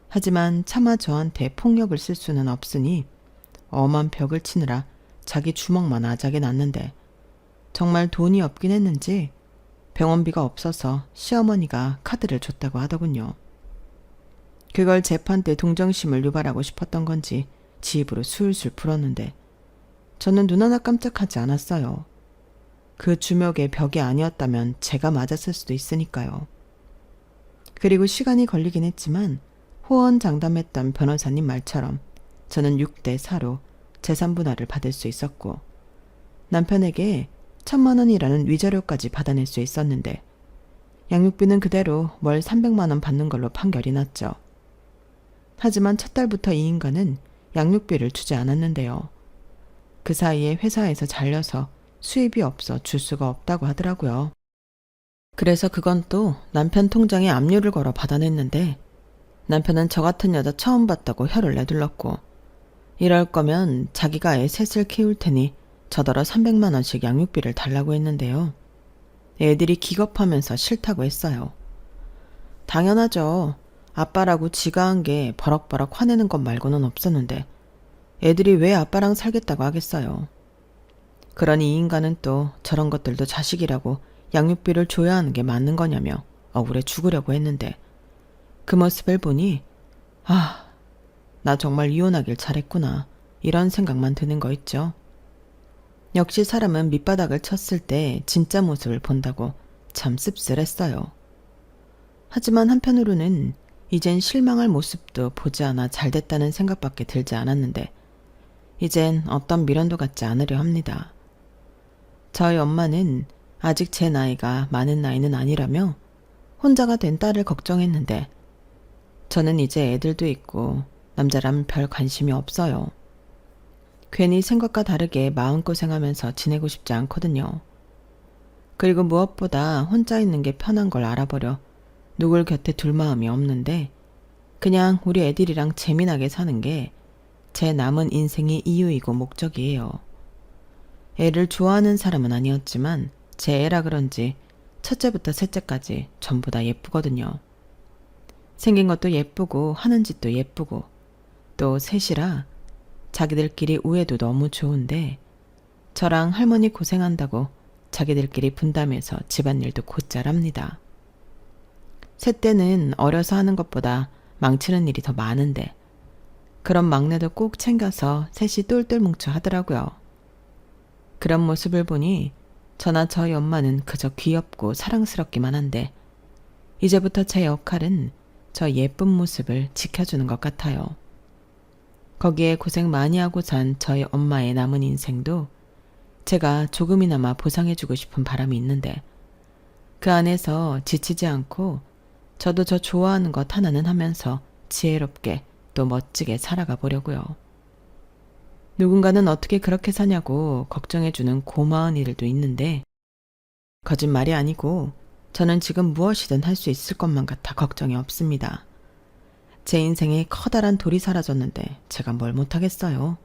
하지만 차마 저한테 폭력을 쓸 수는 없으니 엄한 벽을 치느라 자기 주먹만 아작이 났는데 정말 돈이 없긴 했는지 병원비가 없어서 시어머니가 카드를 줬다고 하더군요. 그걸 재판 때 동정심을 유발하고 싶었던 건지 지 입으로 술술 풀었는데 저는 눈 하나 깜짝하지 않았어요. 그 주먹의 벽이 아니었다면 제가 맞았을 수도 있으니까요. 그리고 시간이 걸리긴 했지만 호언장담했던 변호사님 말처럼 저는 6대 4로 재산 분할을 받을 수 있었고 남편에게 1,000만 원이라는 위자료까지 받아낼 수 있었는데 양육비는 그대로 월 300만 원 받는 걸로 판결이 났죠. 하지만 첫 달부터 이 인간은 양육비를 주지 않았는데요. 그 사이에 회사에서 잘려서 수입이 없어 줄 수가 없다고 하더라고요. 그래서 그건 또 남편 통장에 압류를 걸어 받아냈는데 남편은 저 같은 여자 처음 봤다고 혀를 내둘렀고 이럴 거면 자기가 애 셋을 키울 테니 저더러 300만 원씩 양육비를 달라고 했는데요. 애들이 기겁하면서 싫다고 했어요. 당연하죠. 아빠라고 지가 한 게 버럭버럭 화내는 것 말고는 없었는데 애들이 왜 아빠랑 살겠다고 하겠어요. 그러니 이 인간은 또 저런 것들도 자식이라고 양육비를 줘야 하는 게 맞는 거냐며 억울해 죽으려고 했는데 그 모습을 보니 나 정말 이혼하길 잘했구나 이런 생각만 드는 거 있죠. 역시 사람은 밑바닥을 쳤을 때 진짜 모습을 본다고 참 씁쓸했어요. 하지만 한편으로는 이젠 실망할 모습도 보지 않아 잘됐다는 생각밖에 들지 않았는데 이젠 어떤 미련도 갖지 않으려 합니다. 저희 엄마는 아직 제 나이가 많은 나이는 아니라며 혼자가 된 딸을 걱정했는데 저는 이제 애들도 있고 남자라면 별 관심이 없어요. 괜히 생각과 다르게 마음고생하면서 지내고 싶지 않거든요. 그리고 무엇보다 혼자 있는 게 편한 걸 알아버려 누굴 곁에 둘 마음이 없는데 그냥 우리 애들이랑 재미나게 사는 게 제 남은 인생의 이유이고 목적이에요. 애를 좋아하는 사람은 아니었지만 제 애라 그런지 첫째부터 셋째까지 전부 다 예쁘거든요. 생긴 것도 예쁘고 하는 짓도 예쁘고 또 셋이라 자기들끼리 우애도 너무 좋은데 저랑 할머니 고생한다고 자기들끼리 분담해서 집안일도 곧잘 합니다. 셋째는 어려서 하는 것보다 망치는 일이 더 많은데 그런 막내도 꼭 챙겨서 셋이 똘똘 뭉쳐 하더라고요. 그런 모습을 보니 저나 저희 엄마는 그저 귀엽고 사랑스럽기만 한데 이제부터 제 역할은 저 예쁜 모습을 지켜주는 것 같아요. 거기에 고생 많이 하고 산 저희 엄마의 남은 인생도 제가 조금이나마 보상해주고 싶은 바람이 있는데 그 안에서 지치지 않고 저도 저 좋아하는 것 하나는 하면서 지혜롭게 또 멋지게 살아가 보려고요. 누군가는 어떻게 그렇게 사냐고 걱정해주는 고마운 일도 있는데 거짓말이 아니고 저는 지금 무엇이든 할 수 있을 것만 같아 걱정이 없습니다. 제 인생에 커다란 돌이 사라졌는데 제가 뭘 못하겠어요.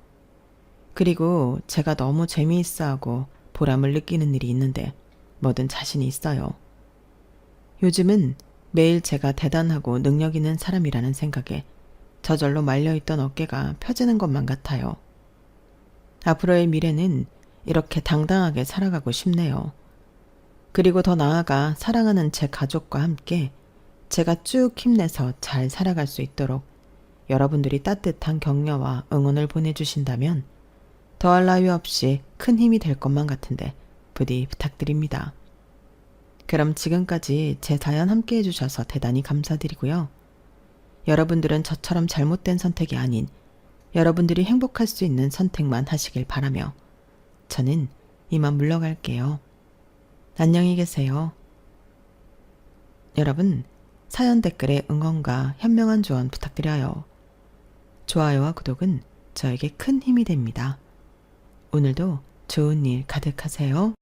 그리고 제가 너무 재미있어하고 보람을 느끼는 일이 있는데 뭐든 자신이 있어요. 요즘은 매일 제가 대단하고 능력 있는 사람이라는 생각에 저절로 말려있던 어깨가 펴지는 것만 같아요. 앞으로의 미래는 이렇게 당당하게 살아가고 싶네요. 그리고 더 나아가 사랑하는 제 가족과 함께 제가 쭉 힘내서 잘 살아갈 수 있도록 여러분들이 따뜻한 격려와 응원을 보내주신다면 더할 나위 없이 큰 힘이 될 것만 같은데 부디 부탁드립니다. 그럼 지금까지 제 사연 함께 해주셔서 대단히 감사드리고요. 여러분들은 저처럼 잘못된 선택이 아닌 여러분들이 행복할 수 있는 선택만 하시길 바라며 저는 이만 물러갈게요. 안녕히 계세요. 여러분, 사연 댓글에 응원과 현명한 조언 부탁드려요. 좋아요와 구독은 저에게 큰 힘이 됩니다. 오늘도 좋은 일 가득하세요.